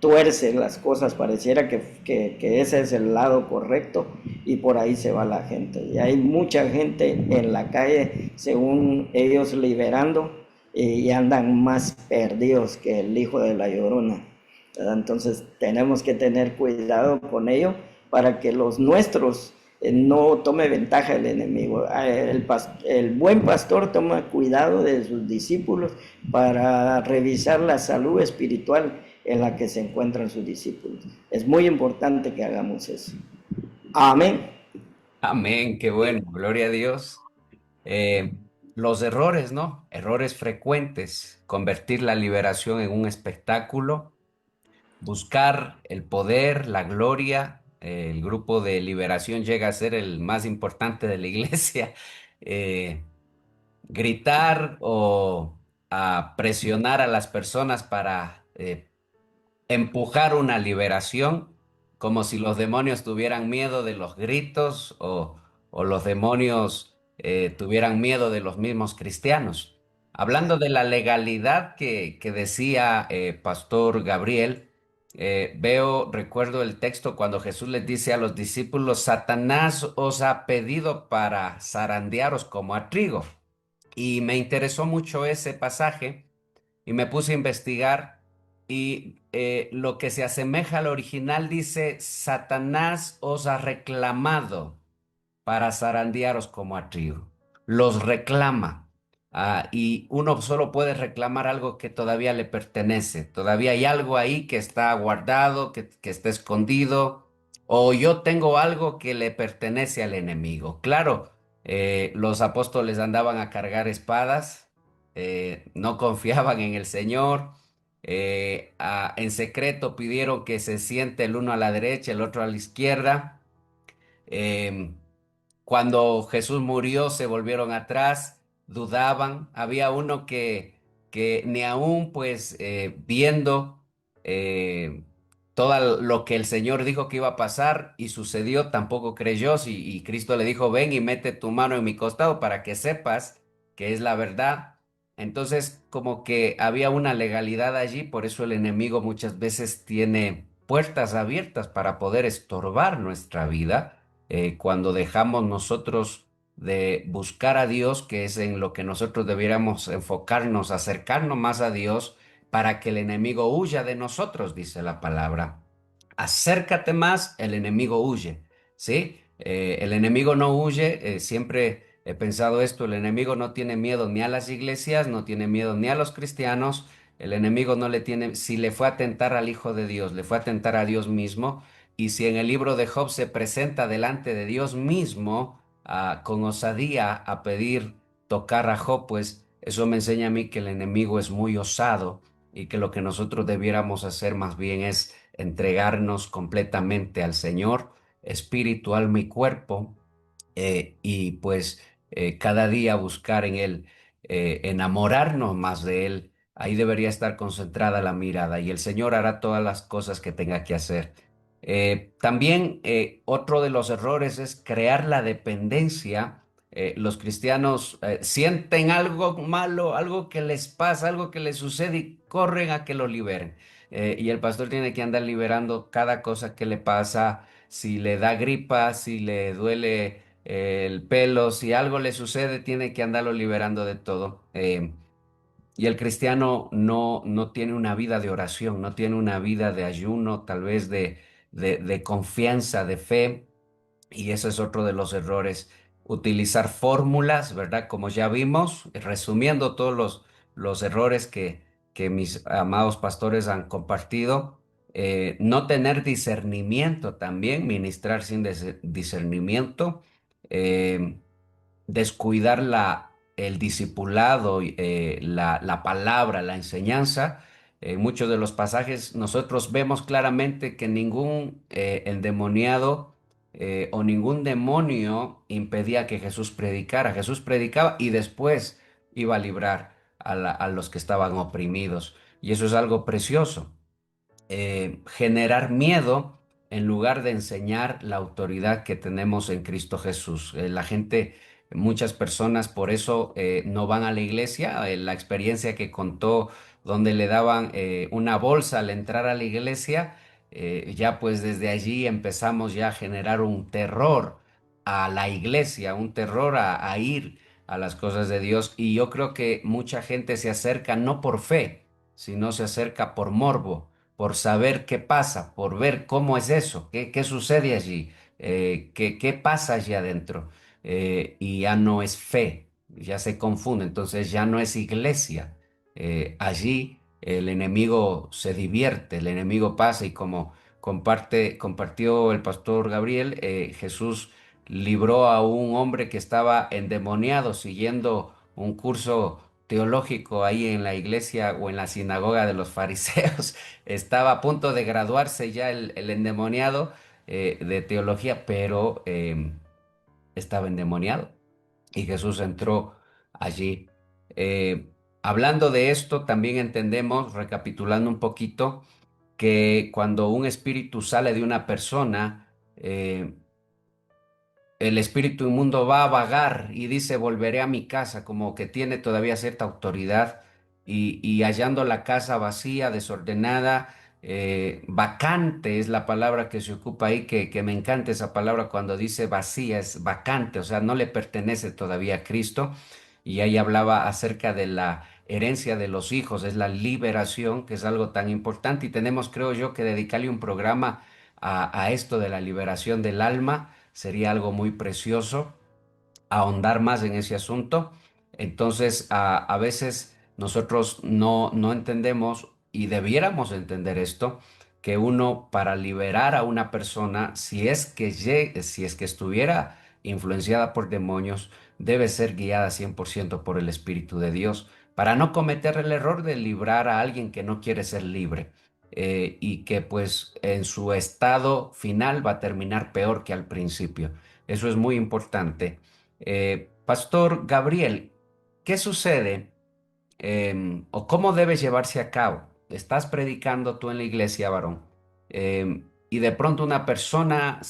Tuerce las cosas, pareciera que ese es el lado correcto y por ahí se va la gente. Y hay mucha gente en la calle, según ellos liberando, y andan más perdidos que el hijo de la Llorona, ¿verdad? Entonces tenemos que tener cuidado con ello para que los nuestros no tome ventaja el enemigo. El buen pastor toma cuidado de sus discípulos para revisar la salud espiritual en la que se encuentran sus discípulos. Es muy importante que hagamos eso. Amén. Amén, qué bueno, gloria a Dios. Eh, los errores, ¿no? Errores frecuentes, convertir la liberación en un espectáculo, buscar el poder, la gloria. El grupo de liberación llega a ser el más importante de la iglesia. Eh, gritar o a presionar a las personas para empujar una liberación, como si los demonios tuvieran miedo de los gritos o los demonios tuvieran miedo de los mismos cristianos. Hablando de la legalidad que decía Pastor Gabriel, recuerdo el texto cuando Jesús les dice a los discípulos, Satanás os ha pedido para zarandearos como a trigo. Y me interesó mucho ese pasaje y me puse a investigar y lo que se asemeja al original dice, Satanás os ha reclamado para zarandearos como a trigo. Los reclama. Y uno solo puede reclamar algo que todavía le pertenece. Todavía hay algo ahí que está guardado, que está escondido, o yo tengo algo que le pertenece al enemigo. Claro, los apóstoles andaban a cargar espadas, no confiaban en el Señor. En secreto pidieron que se siente el uno a la derecha, el otro a la izquierda. Em, Cuando Jesús murió, se volvieron atrás, dudaban. Había uno que ni aún, pues, viendo eh, todo lo que el Señor dijo que iba a pasar y sucedió, tampoco creyó. Y Cristo le dijo, ven y mete tu mano en mi costado para que sepas que es la verdad. Entonces, como que había una legalidad allí, por eso el enemigo muchas veces tiene puertas abiertas para poder estorbar nuestra vida cuando dejamos nosotros de buscar a Dios, que es en lo que nosotros debiéramos enfocarnos, acercarnos más a Dios para que el enemigo huya de nosotros, dice la palabra. Acércate más, el enemigo huye, ¿sí? El enemigo no huye, siempre he pensado esto, el enemigo no tiene miedo ni a las iglesias, no tiene miedo ni a los cristianos, el enemigo no le tiene, si le fue a tentar al Hijo de Dios, le fue a tentar a Dios mismo, y si en el libro de Job se presenta delante de Dios mismo con osadía a pedir tocar a Job, pues eso me enseña a mí que el enemigo es muy osado y que lo que nosotros debiéramos hacer más bien es entregarnos completamente al Señor, espíritu, alma y cuerpo, y pues cada día buscar en Él, enamorarnos más de Él. Ahí debería estar concentrada la mirada y el Señor hará todas las cosas que tenga que hacer. También otro de los errores es crear la dependencia. Los cristianos sienten algo malo, algo que les pasa, algo que les sucede y corren a que lo liberen. Y el pastor tiene que andar liberando cada cosa que le pasa, si le da gripa, si le duele el pelo, si algo le sucede, tiene que andarlo liberando de todo. Y el cristiano no tiene una vida de oración, no tiene una vida de ayuno, tal vez de confianza, de fe. Y ese es otro de los errores. Utilizar fórmulas, ¿verdad? Como ya vimos, resumiendo todos los errores que mis amados pastores han compartido. No tener discernimiento también, ministrar sin discernimiento. eh, Descuidar el discipulado, la palabra, la enseñanza. En muchos de los pasajes nosotros vemos claramente que ningún endemoniado o ningún demonio impedía que Jesús predicara. Jesús predicaba y después iba a librar a los que estaban oprimidos. Y eso es algo precioso. Generar miedo en lugar de enseñar la autoridad que tenemos en Cristo Jesús. La gente, muchas personas por eso no van a la iglesia. La experiencia que contó donde le daban una bolsa al entrar a la iglesia, ya pues desde allí empezamos ya a generar un terror a la iglesia, un terror a ir a las cosas de Dios. Y yo creo que mucha gente se acerca no por fe, sino se acerca por morbo, por saber qué pasa, por ver cómo es eso, qué sucede allí, qué pasa allí adentro. Y ya no es fe, ya se confunde, entonces ya no es iglesia. Allí el enemigo se divierte, el enemigo pasa y como compartió el pastor Gabriel, Jesús libró a un hombre que estaba endemoniado siguiendo un curso teológico ahí en la iglesia o en la sinagoga de los fariseos. Estaba a punto de graduarse ya el endemoniado de teología, pero estaba endemoniado y Jesús entró allí. Hablando de esto, también entendemos, recapitulando un poquito, que cuando un espíritu sale de una persona, el espíritu inmundo va a vagar y dice, volveré a mi casa, como que tiene todavía cierta autoridad y hallando la casa vacía, desordenada, vacante es la palabra que se ocupa ahí, que me encanta esa palabra cuando dice vacía, es vacante, o sea, no le pertenece todavía a Cristo. Y ahí hablaba acerca de la herencia de los hijos, es la liberación, que es algo tan importante y tenemos, creo yo, que dedicarle un programa a esto de la liberación del alma. Sería algo muy precioso ahondar más en ese asunto. Entonces, a veces nosotros no entendemos y debiéramos entender esto, que uno para liberar a una persona, si es que estuviera influenciada por demonios, debe ser guiada 100% por el Espíritu de Dios, para no cometer el error de librar a alguien que no quiere ser libre. Y que pues en su estado final va a terminar peor que al principio. Eso es muy importante. Pastor Gabriel, ¿qué sucede o cómo debe llevarse a cabo? Estás predicando tú en la iglesia, varón, y de pronto una persona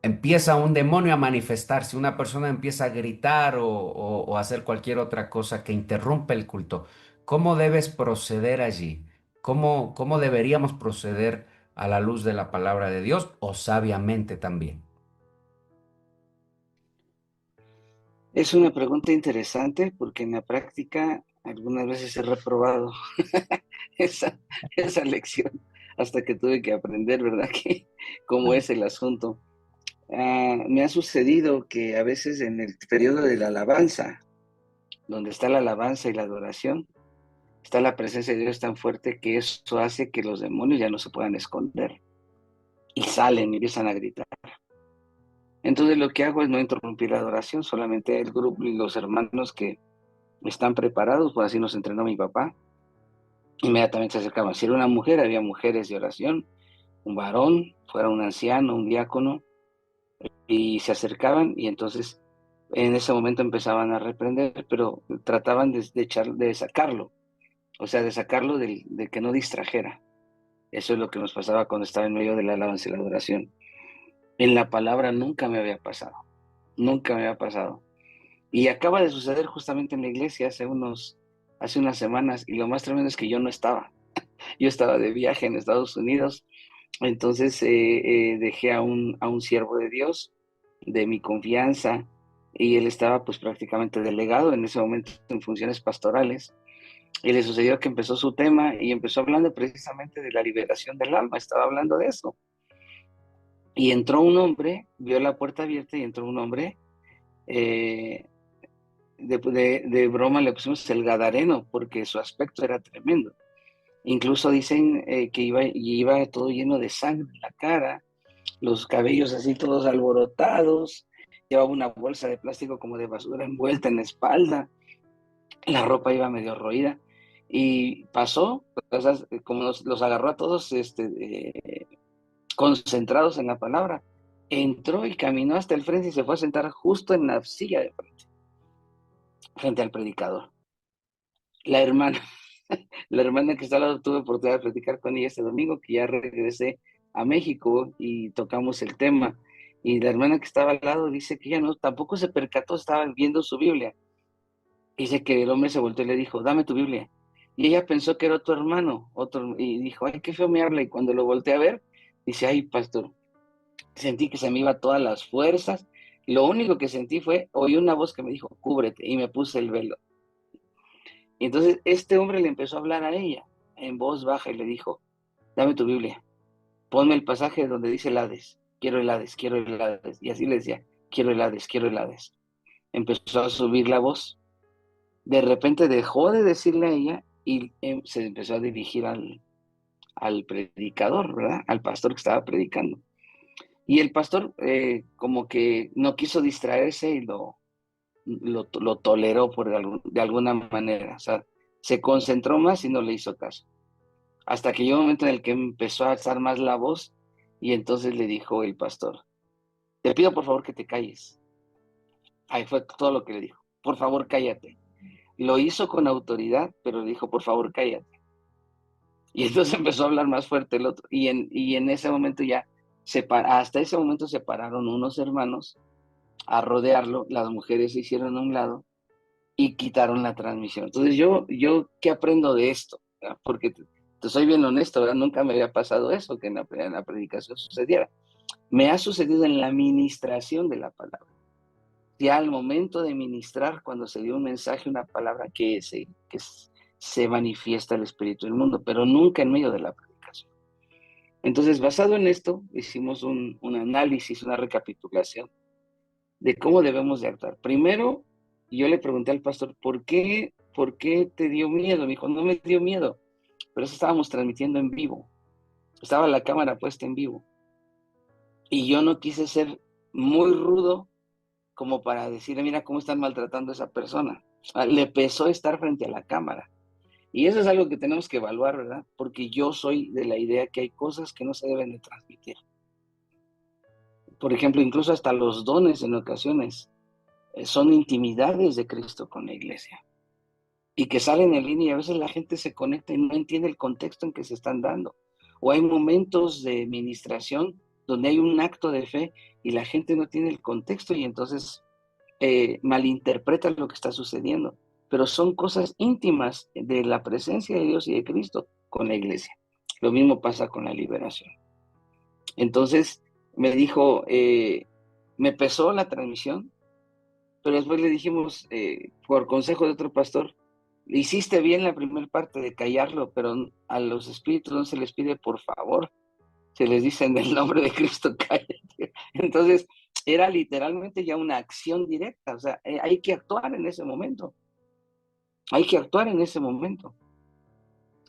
empieza un demonio a manifestarse, una persona empieza a gritar o hacer cualquier otra cosa que interrumpe el culto. ¿Cómo debes proceder allí? ¿Cómo deberíamos proceder a la luz de la palabra de Dios o sabiamente también? Es una pregunta interesante porque en la práctica algunas veces he reprobado esa, esa lección hasta que tuve que aprender, ¿verdad? Que cómo es el asunto. Me ha sucedido que a veces en el periodo de la alabanza, donde está la alabanza y la adoración, está la presencia de Dios tan fuerte que eso hace que los demonios ya no se puedan esconder y salen y empiezan a gritar. Entonces lo que hago es no interrumpir la adoración, solamente el grupo y los hermanos que están preparados, pues así nos entrenó mi papá, inmediatamente se acercaban. Si era una mujer, había mujeres de oración, un varón, fuera un anciano, un diácono, y se acercaban y entonces en ese momento empezaban a reprender, pero trataban de sacarlo, o sea, de sacarlo de que no distrajera. Eso es lo que nos pasaba cuando estaba en medio de la alabanza y la adoración. En la palabra nunca me había pasado, nunca me había pasado. Y acaba de suceder justamente en la iglesia hace unas semanas, y lo más tremendo es que yo no estaba. Yo estaba de viaje en Estados Unidos, entonces dejé a un siervo de Dios, de mi confianza, y él estaba pues prácticamente delegado en ese momento en funciones pastorales. Y le sucedió que empezó su tema y empezó hablando precisamente de la liberación del alma, estaba hablando de eso. Y entró un hombre, vio la puerta abierta y entró un hombre, eh, de broma le pusimos el Gadareno, porque su aspecto era tremendo. Incluso dicen que iba todo lleno de sangre en la cara, los cabellos así todos alborotados, llevaba una bolsa de plástico como de basura envuelta en la espalda, la ropa iba medio roída, y pasó, o sea, como los agarró a todos concentrados en la palabra, entró y caminó hasta el frente y se fue a sentar justo en la silla de frente al predicador. La hermana, la hermana que está al lado, tuve oportunidad de platicar con ella este domingo, que ya regresé a México y tocamos el tema. Y la hermana que estaba al lado dice que ella no, tampoco se percató, estaba viendo su Biblia. Dice que el hombre se volteó y le dijo, dame tu Biblia. Y ella pensó que era otro hermano, y dijo, ay, qué feo me habla. Y cuando lo volteé a ver, dice, ay, pastor, sentí que se me iba todas las fuerzas. Lo único que sentí fue, oí una voz que me dijo, cúbrete, y me puse el velo. Y entonces este hombre le empezó a hablar a ella en voz baja y le dijo, dame tu Biblia, ponme el pasaje donde dice el Hades, quiero el Hades, quiero el Hades. Y así le decía, quiero el Hades, quiero el Hades. Empezó a subir la voz. De repente dejó de decirle a ella y se empezó a dirigir al predicador, ¿verdad? Al pastor que estaba predicando. Y el pastor como que no quiso distraerse y lo toleró de alguna manera. O sea, se concentró más y no le hizo caso. Hasta que llegó un momento en el que empezó a alzar más la voz y entonces le dijo el pastor, te pido por favor que te calles. Ahí fue todo lo que le dijo, por favor cállate. Lo hizo con autoridad, pero le dijo, por favor cállate. Y entonces empezó a hablar más fuerte el otro. Y en ese momento ya, hasta ese momento se pararon unos hermanos a rodearlo, las mujeres se hicieron a un lado y quitaron la transmisión. Entonces ¿qué aprendo de esto? ¿Verdad? Porque te soy bien honesto, ¿verdad? Nunca me había pasado eso, que en la predicación sucediera. Me ha sucedido en la ministración de la palabra. Ya al momento de ministrar, cuando se dio un mensaje, una palabra se manifiesta el espíritu del mundo, pero nunca en medio de la predicación. Entonces, basado en esto, hicimos un análisis, una recapitulación de cómo debemos de actuar. Primero, yo le pregunté al pastor, ¿por qué te dio miedo? Me dijo, no me dio miedo, pero eso estábamos transmitiendo en vivo. Estaba la cámara puesta en vivo. Y yo no quise ser muy rudo como para decirle, mira cómo están maltratando a esa persona. Le pesó estar frente a la cámara. Y eso es algo que tenemos que evaluar, ¿verdad? Porque yo soy de la idea que hay cosas que no se deben de transmitir. Por ejemplo, incluso hasta los dones en ocasiones son intimidades de Cristo con la iglesia. Y que salen en línea y a veces la gente se conecta y no entiende el contexto en que se están dando. O hay momentos de ministración donde hay un acto de fe y la gente no tiene el contexto y entonces malinterpreta lo que está sucediendo. Pero son cosas íntimas de la presencia de Dios y de Cristo con la iglesia. Lo mismo pasa con la liberación. Entonces me dijo, me pesó la transmisión, pero después le dijimos, por consejo de otro pastor, hiciste bien la primera parte de callarlo, pero a los espíritus no se les pide por favor, se les dice en el nombre de Cristo, cállate. Entonces, era literalmente ya una acción directa, o sea, hay que actuar en ese momento, hay que actuar en ese momento.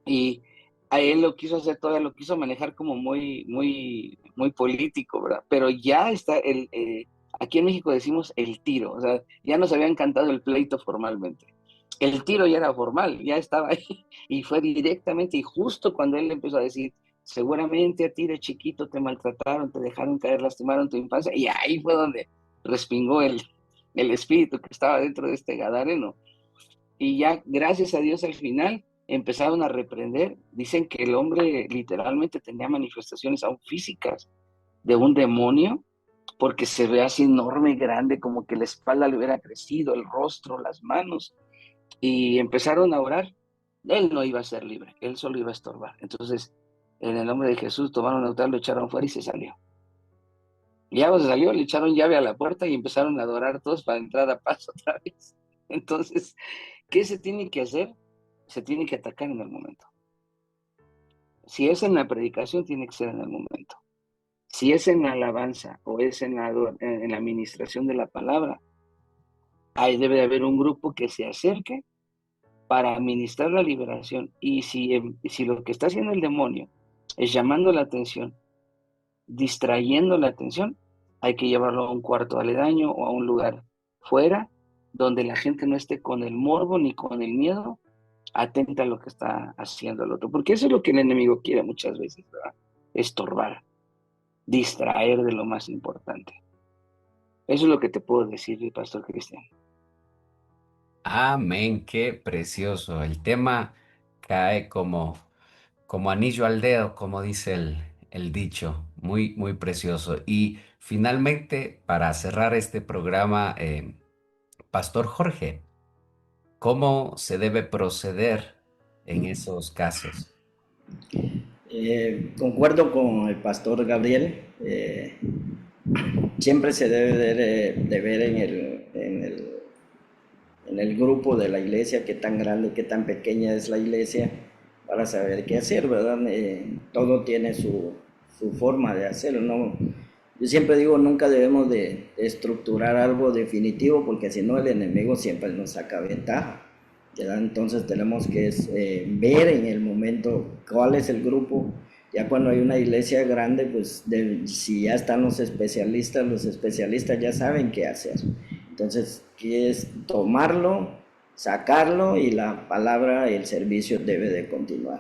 Y a él lo quiso hacer, todavía lo quiso manejar como muy, muy, muy político, ¿verdad? Pero ya está, aquí en México decimos el tiro, o sea, ya nos habían cantado el pleito formalmente. El tiro ya era formal, ya estaba ahí y fue directamente y justo cuando él empezó a decir, seguramente a ti de chiquito te maltrataron, te dejaron caer, lastimaron tu infancia y ahí fue donde respingó el espíritu que estaba dentro de este gadareno. Y ya, gracias a Dios, al final empezaron a reprender. Dicen que el hombre literalmente tenía manifestaciones aún físicas de un demonio, porque se ve así enorme y grande, como que la espalda le hubiera crecido, el rostro, las manos. Y empezaron a orar. Él no iba a ser libre, él solo iba a estorbar. Entonces, en el nombre de Jesús, tomaron el altar, lo echaron fuera y se salió. Y ya cuando se salió, le echaron llave a la puerta y empezaron a adorar todos para entrar a paz otra vez. Entonces, ¿qué se tiene que hacer? Se tiene que atacar en el momento. Si es en la predicación, tiene que ser en el momento. Si es en la alabanza o es en la administración de la palabra, ahí debe de haber un grupo que se acerque para administrar la liberación. Y si lo que está haciendo el demonio es llamando la atención, distrayendo la atención, hay que llevarlo a un cuarto aledaño o a un lugar fuera, donde la gente no esté con el morbo ni con el miedo, atenta a lo que está haciendo el otro. Porque eso es lo que el enemigo quiere muchas veces, ¿verdad? Estorbar, distraer de lo más importante. Eso es lo que te puedo decir, Pastor Cristian. Amén, qué precioso. El tema cae como anillo al dedo, como dice el dicho. Muy, muy precioso. Y finalmente, para cerrar este programa, Pastor Jorge, ¿cómo se debe proceder en esos casos? Concuerdo con el pastor Gabriel. Siempre se debe de ver en el grupo de la iglesia qué tan grande, qué tan pequeña es la iglesia para saber qué hacer, ¿verdad? Todo tiene su forma de hacerlo, ¿no? Yo siempre digo, nunca debemos de estructurar algo definitivo porque si no el enemigo siempre nos saca ventaja, ¿verdad? Entonces tenemos que ver en el momento cuál es el grupo Ya cuando hay una iglesia grande, pues si ya están los especialistas ya saben qué hacer. Entonces, ¿qué es tomarlo, sacarlo y la palabra, el servicio debe de continuar?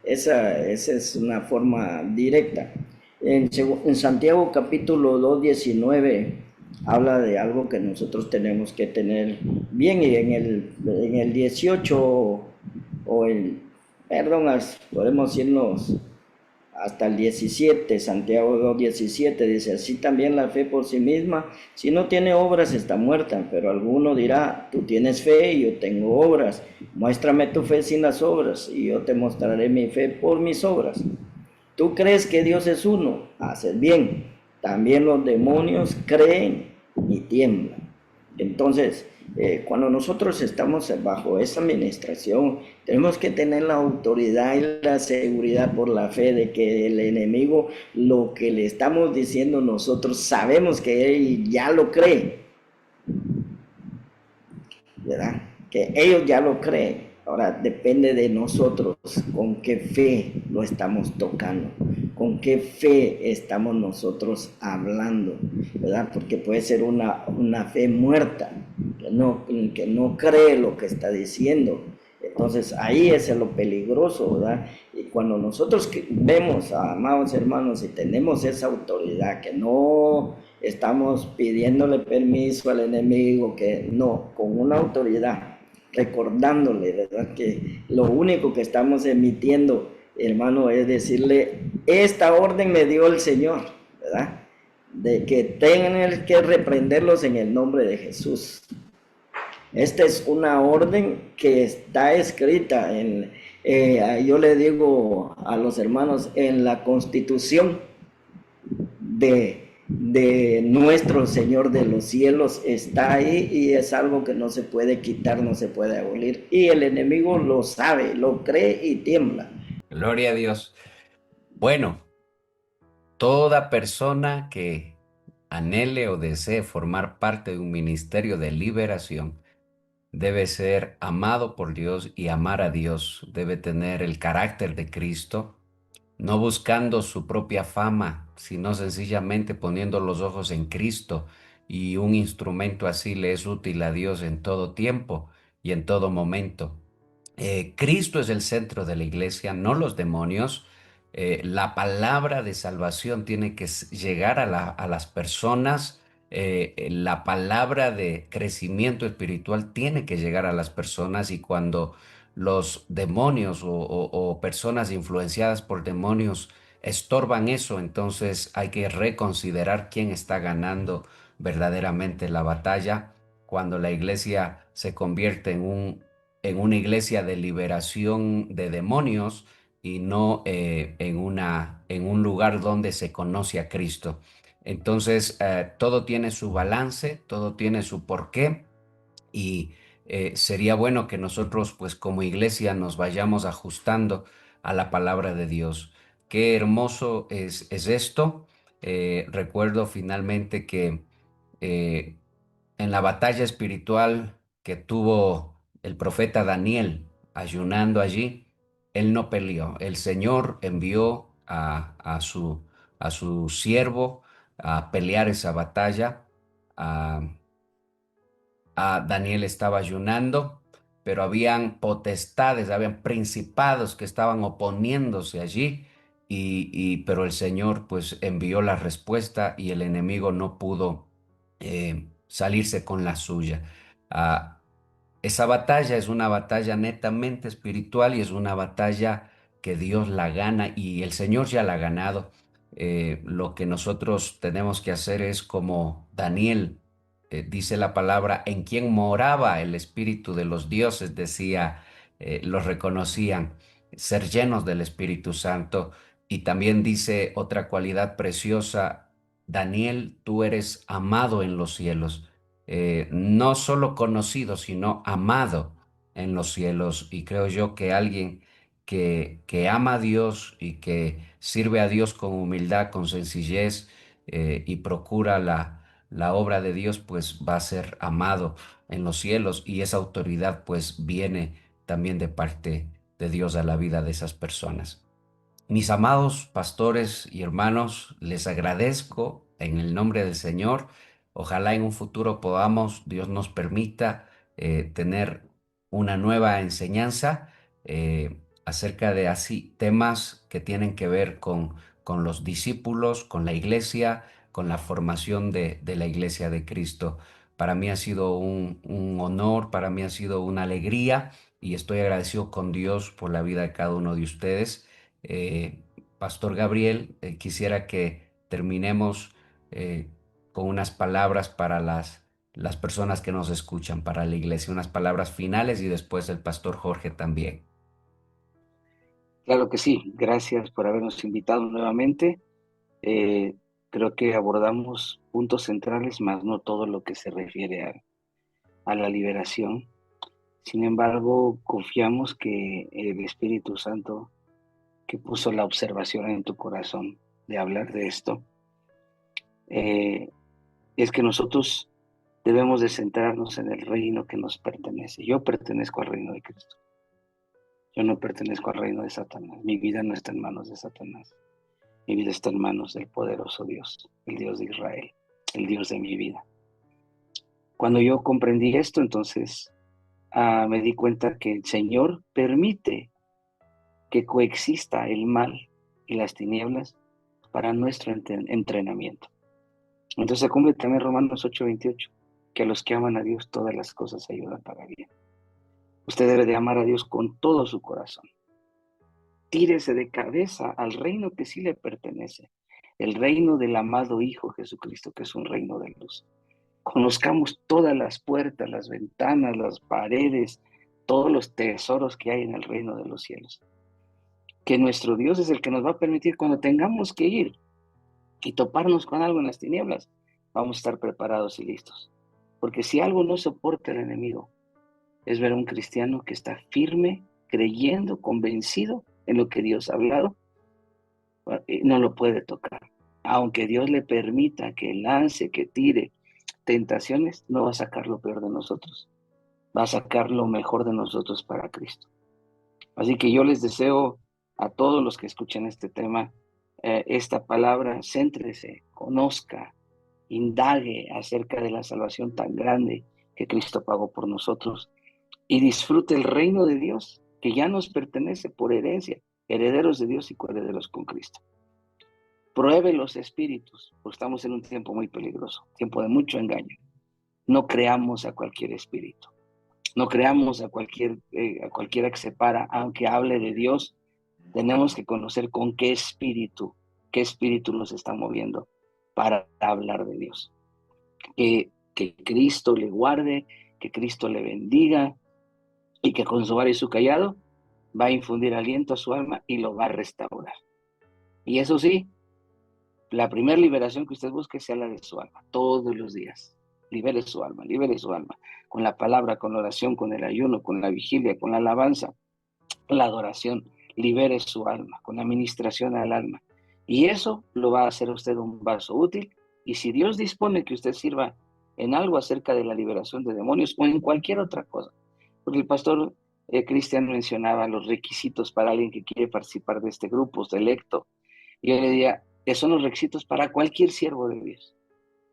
Esa es una forma directa. En Santiago capítulo 2 19 habla de algo que nosotros tenemos que tener bien, y en el 18 o el, perdón, podemos irnos hasta el 17, Santiago 2:17 dice, así también la fe por sí misma, si no tiene obras está muerta, pero alguno dirá, tú tienes fe y yo tengo obras, muéstrame tu fe sin las obras y yo te mostraré mi fe por mis obras. Tú crees que Dios es uno, haces bien, también los demonios creen y tiemblan. Entonces, cuando nosotros estamos bajo esa administración, tenemos que tener la autoridad y la seguridad por la fe de que el enemigo, lo que le estamos diciendo nosotros, sabemos que él ya lo cree, ¿verdad? Que ellos ya lo creen. Ahora depende de nosotros con qué fe lo estamos tocando, con qué fe estamos nosotros hablando, ¿verdad? Porque puede ser una fe muerta, que no cree lo que está diciendo. Entonces ahí es lo peligroso, ¿verdad? Y cuando nosotros vemos, amados hermanos, y tenemos esa autoridad, que no estamos pidiéndole permiso al enemigo, que no, con una autoridad, recordándole, ¿verdad? Que lo único que estamos emitiendo, hermano, es decirle, esta orden me dio el Señor, ¿verdad? De que tengan que reprenderlos en el nombre de Jesús. Esta es una orden que está escrita yo le digo a los hermanos, en la Constitución de nuestro Señor de los cielos está ahí, y es algo que no se puede quitar, no se puede abolir. Y el enemigo lo sabe, lo cree y tiembla. Gloria a Dios. Bueno, toda persona que anhele o desee formar parte de un ministerio de liberación debe ser amado por Dios y amar a Dios. Debe tener el carácter de Cristo, no buscando su propia fama, sino sencillamente poniendo los ojos en Cristo, y un instrumento así le es útil a Dios en todo tiempo y en todo momento. Cristo es el centro de la iglesia, no los demonios. La palabra de salvación tiene que llegar a las personas. La palabra de crecimiento espiritual tiene que llegar a las personas, y cuando los demonios o personas influenciadas por demonios estorban eso, entonces hay que reconsiderar quién está ganando verdaderamente la batalla. Cuando la iglesia se convierte en una iglesia de liberación de demonios, y no en un lugar donde se conoce a Cristo. Entonces, todo tiene su balance, todo tiene su porqué, y sería bueno que nosotros, pues como iglesia, nos vayamos ajustando a la palabra de Dios. Qué hermoso es esto. Recuerdo finalmente que eh, en la batalla espiritual que tuvo el profeta Daniel ayunando allí, él no peleó. El Señor envió a su siervo a pelear esa batalla. A, Daniel estaba ayunando, pero habían potestades, habían principados que estaban oponiéndose allí, pero el Señor pues envió la respuesta, y el enemigo no pudo salirse con la suya. Ah, esa batalla es una batalla netamente espiritual, y es una batalla que Dios la gana, y el Señor ya la ha ganado. Lo que nosotros tenemos que hacer es como Daniel. Dice la palabra, en quien moraba el espíritu de los dioses, decía, los reconocían, ser llenos del Espíritu Santo. Y también dice otra cualidad preciosa: Daniel, tú eres amado en los cielos. No solo conocido, sino amado en los cielos. Y creo yo que alguien que ama a Dios y que sirve a Dios con humildad, con sencillez, y procura la obra de Dios, pues va a ser amado en los cielos, y esa autoridad pues viene también de parte de Dios a la vida de esas personas. Mis amados pastores y hermanos, les agradezco en el nombre del Señor. Ojalá en un futuro podamos, Dios nos permita, tener una nueva enseñanza acerca de así temas que tienen que ver con los discípulos, con la iglesia, con la formación de la iglesia de Cristo. Para mí ha sido un honor, para mí ha sido una alegría y estoy agradecido con Dios por la vida de cada uno de ustedes. eh, Pastor Gabriel, quisiera que terminemos eh, con unas palabras para las personas que nos escuchan, para la iglesia, unas palabras finales y después el Pastor Jorge también. Claro que sí, gracias por habernos invitado nuevamente. Eh, Creo que abordamos puntos centrales, más no todo lo que se refiere a la liberación. Sin embargo, confiamos que el Espíritu Santo, que puso la observación en tu corazón de hablar de esto, eh, es que nosotros debemos de centrarnos en el reino que nos pertenece. Yo pertenezco al reino de Cristo. Yo no pertenezco al reino de Satanás. Mi vida no está en manos de Satanás. Mi vida está en manos del poderoso Dios, el Dios de Israel, el Dios de mi vida. Cuando yo comprendí esto, entonces me di cuenta que el Señor permite que coexista el mal y las tinieblas para nuestro entrenamiento. Entonces se cumple también Romanos 8:28, que a los que aman a Dios todas las cosas ayudan para bien. Usted debe de amar a Dios con todo su corazón. Tírese de cabeza al reino que sí le pertenece, el reino del amado Hijo Jesucristo, que es un reino de luz. Conozcamos todas las puertas, las ventanas, las paredes, todos los tesoros que hay en el reino de los cielos. Que nuestro Dios es el que nos va a permitir cuando tengamos que ir y toparnos con algo en las tinieblas, vamos a estar preparados y listos. Porque si algo no soporta el enemigo, es ver a un cristiano que está firme, creyendo, convencido en lo que Dios ha hablado, no lo puede tocar. Aunque Dios le permita que lance, que tire tentaciones, no va a sacar lo peor de nosotros, va a sacar lo mejor de nosotros para Cristo. Así que yo les deseo a todos los que escuchen este tema, esta palabra, céntrese, conozca, indague acerca de la salvación tan grande que Cristo pagó por nosotros y disfrute el reino de Dios que ya nos pertenece por herencia, herederos de Dios y coherederos con Cristo. Pruebe los espíritus, porque estamos en un tiempo muy peligroso, tiempo de mucho engaño. No creamos a cualquier espíritu, no creamos a cualquiera que se para, aunque hable de Dios. Tenemos que conocer con qué espíritu nos está moviendo para hablar de Dios. Que Cristo le guarde, que Cristo le bendiga y que con su vara y su callado va a infundir aliento a su alma y lo va a restaurar. Y eso sí, la primera liberación que usted busque sea la de su alma, todos los días. Libere su alma, con la palabra, con la oración, con el ayuno, con la vigilia, con la alabanza, la adoración. Libere su alma, con la administración al alma. Y eso lo va a hacer usted un vaso útil. Y si Dios dispone que usted sirva en algo acerca de la liberación de demonios o en cualquier otra cosa, porque el pastor Cristian mencionaba los requisitos para alguien que quiere participar de este grupo selecto. Y yo le diría, que son los requisitos para cualquier siervo de Dios,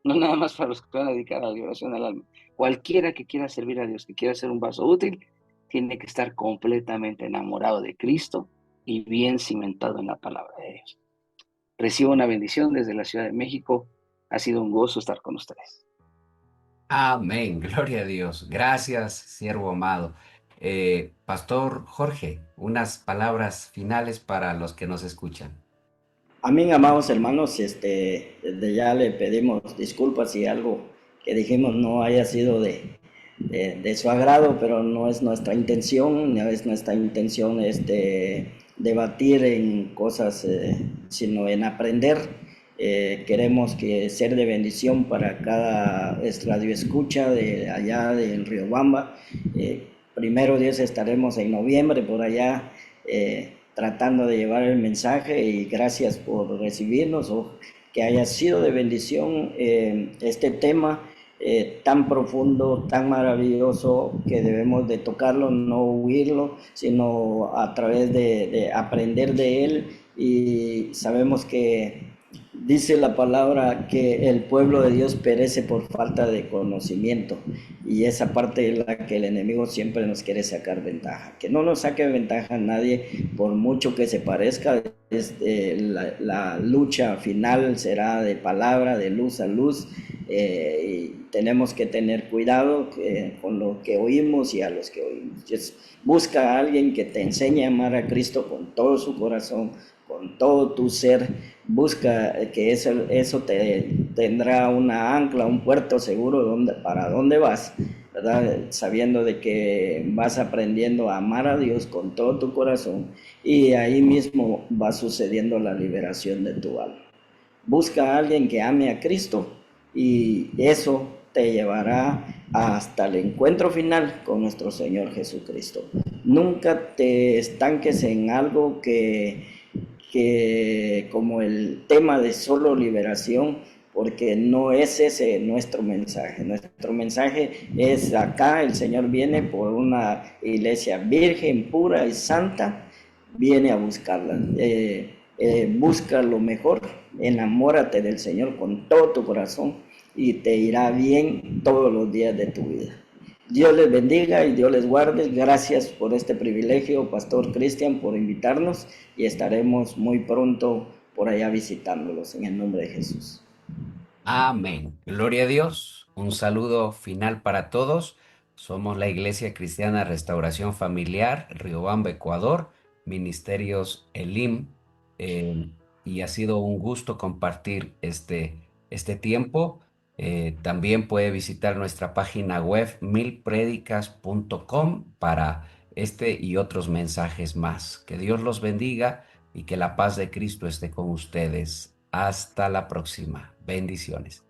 no nada más para los que van a dedicar a la liberación al alma. Cualquiera que quiera servir a Dios, que quiera ser un vaso útil, tiene que estar completamente enamorado de Cristo y bien cimentado en la palabra de Dios. Recibo una bendición desde la Ciudad de México. Ha sido un gozo estar con ustedes. Amén, gloria a Dios. Gracias, siervo amado. Pastor Jorge, unas palabras finales para los que nos escuchan. Amén, amados hermanos, desde ya le pedimos disculpas si algo que dijimos no haya sido de su agrado, pero no es nuestra intención, debatir en cosas, sino en aprender. Queremos que ser de bendición para cada radio escucha de allá de Riobamba. Primero Dios estaremos en noviembre por allá, tratando de llevar el mensaje, y gracias por recibirnos, o que haya sido de bendición este tema tan profundo, tan maravilloso, que debemos de tocarlo, no huirlo, sino a través de aprender de él y sabemos que dice la palabra que el pueblo de Dios perece por falta de conocimiento, y esa parte es la que el enemigo siempre nos quiere sacar ventaja. Que no nos saque ventaja nadie, por mucho que se parezca. La lucha final será de palabra, de luz a luz, y tenemos que tener cuidado con lo que oímos y a los que oímos. Busca a alguien que te enseñe a amar a Cristo con todo su corazón, con todo tu ser. Busca que eso te tendrá una ancla, un puerto seguro para dónde vas, ¿verdad? Sabiendo de que vas aprendiendo a amar a Dios con todo tu corazón, y ahí mismo va sucediendo la liberación de tu alma. Busca a alguien que ame a Cristo, y eso te llevará hasta el encuentro final con nuestro Señor Jesucristo. Nunca te estanques en algo que como el tema de solo liberación, porque no es ese nuestro mensaje. Nuestro mensaje es acá, el Señor viene por una iglesia virgen, pura y santa, viene a buscarla. Busca lo mejor, enamórate del Señor con todo tu corazón, y te irá bien todos los días de tu vida. Dios les bendiga y Dios les guarde. Gracias por este privilegio, Pastor Cristian, por invitarnos, y estaremos muy pronto por allá visitándolos en el nombre de Jesús. Amén. Gloria a Dios. Un saludo final para todos. Somos la Iglesia Cristiana Restauración Familiar, Riobamba, Ecuador, Ministerios Elim, eh, y ha sido un gusto compartir este tiempo. También puede visitar nuestra página web milpredicas.com para este y otros mensajes más. Que Dios los bendiga y que la paz de Cristo esté con ustedes. Hasta la próxima. Bendiciones.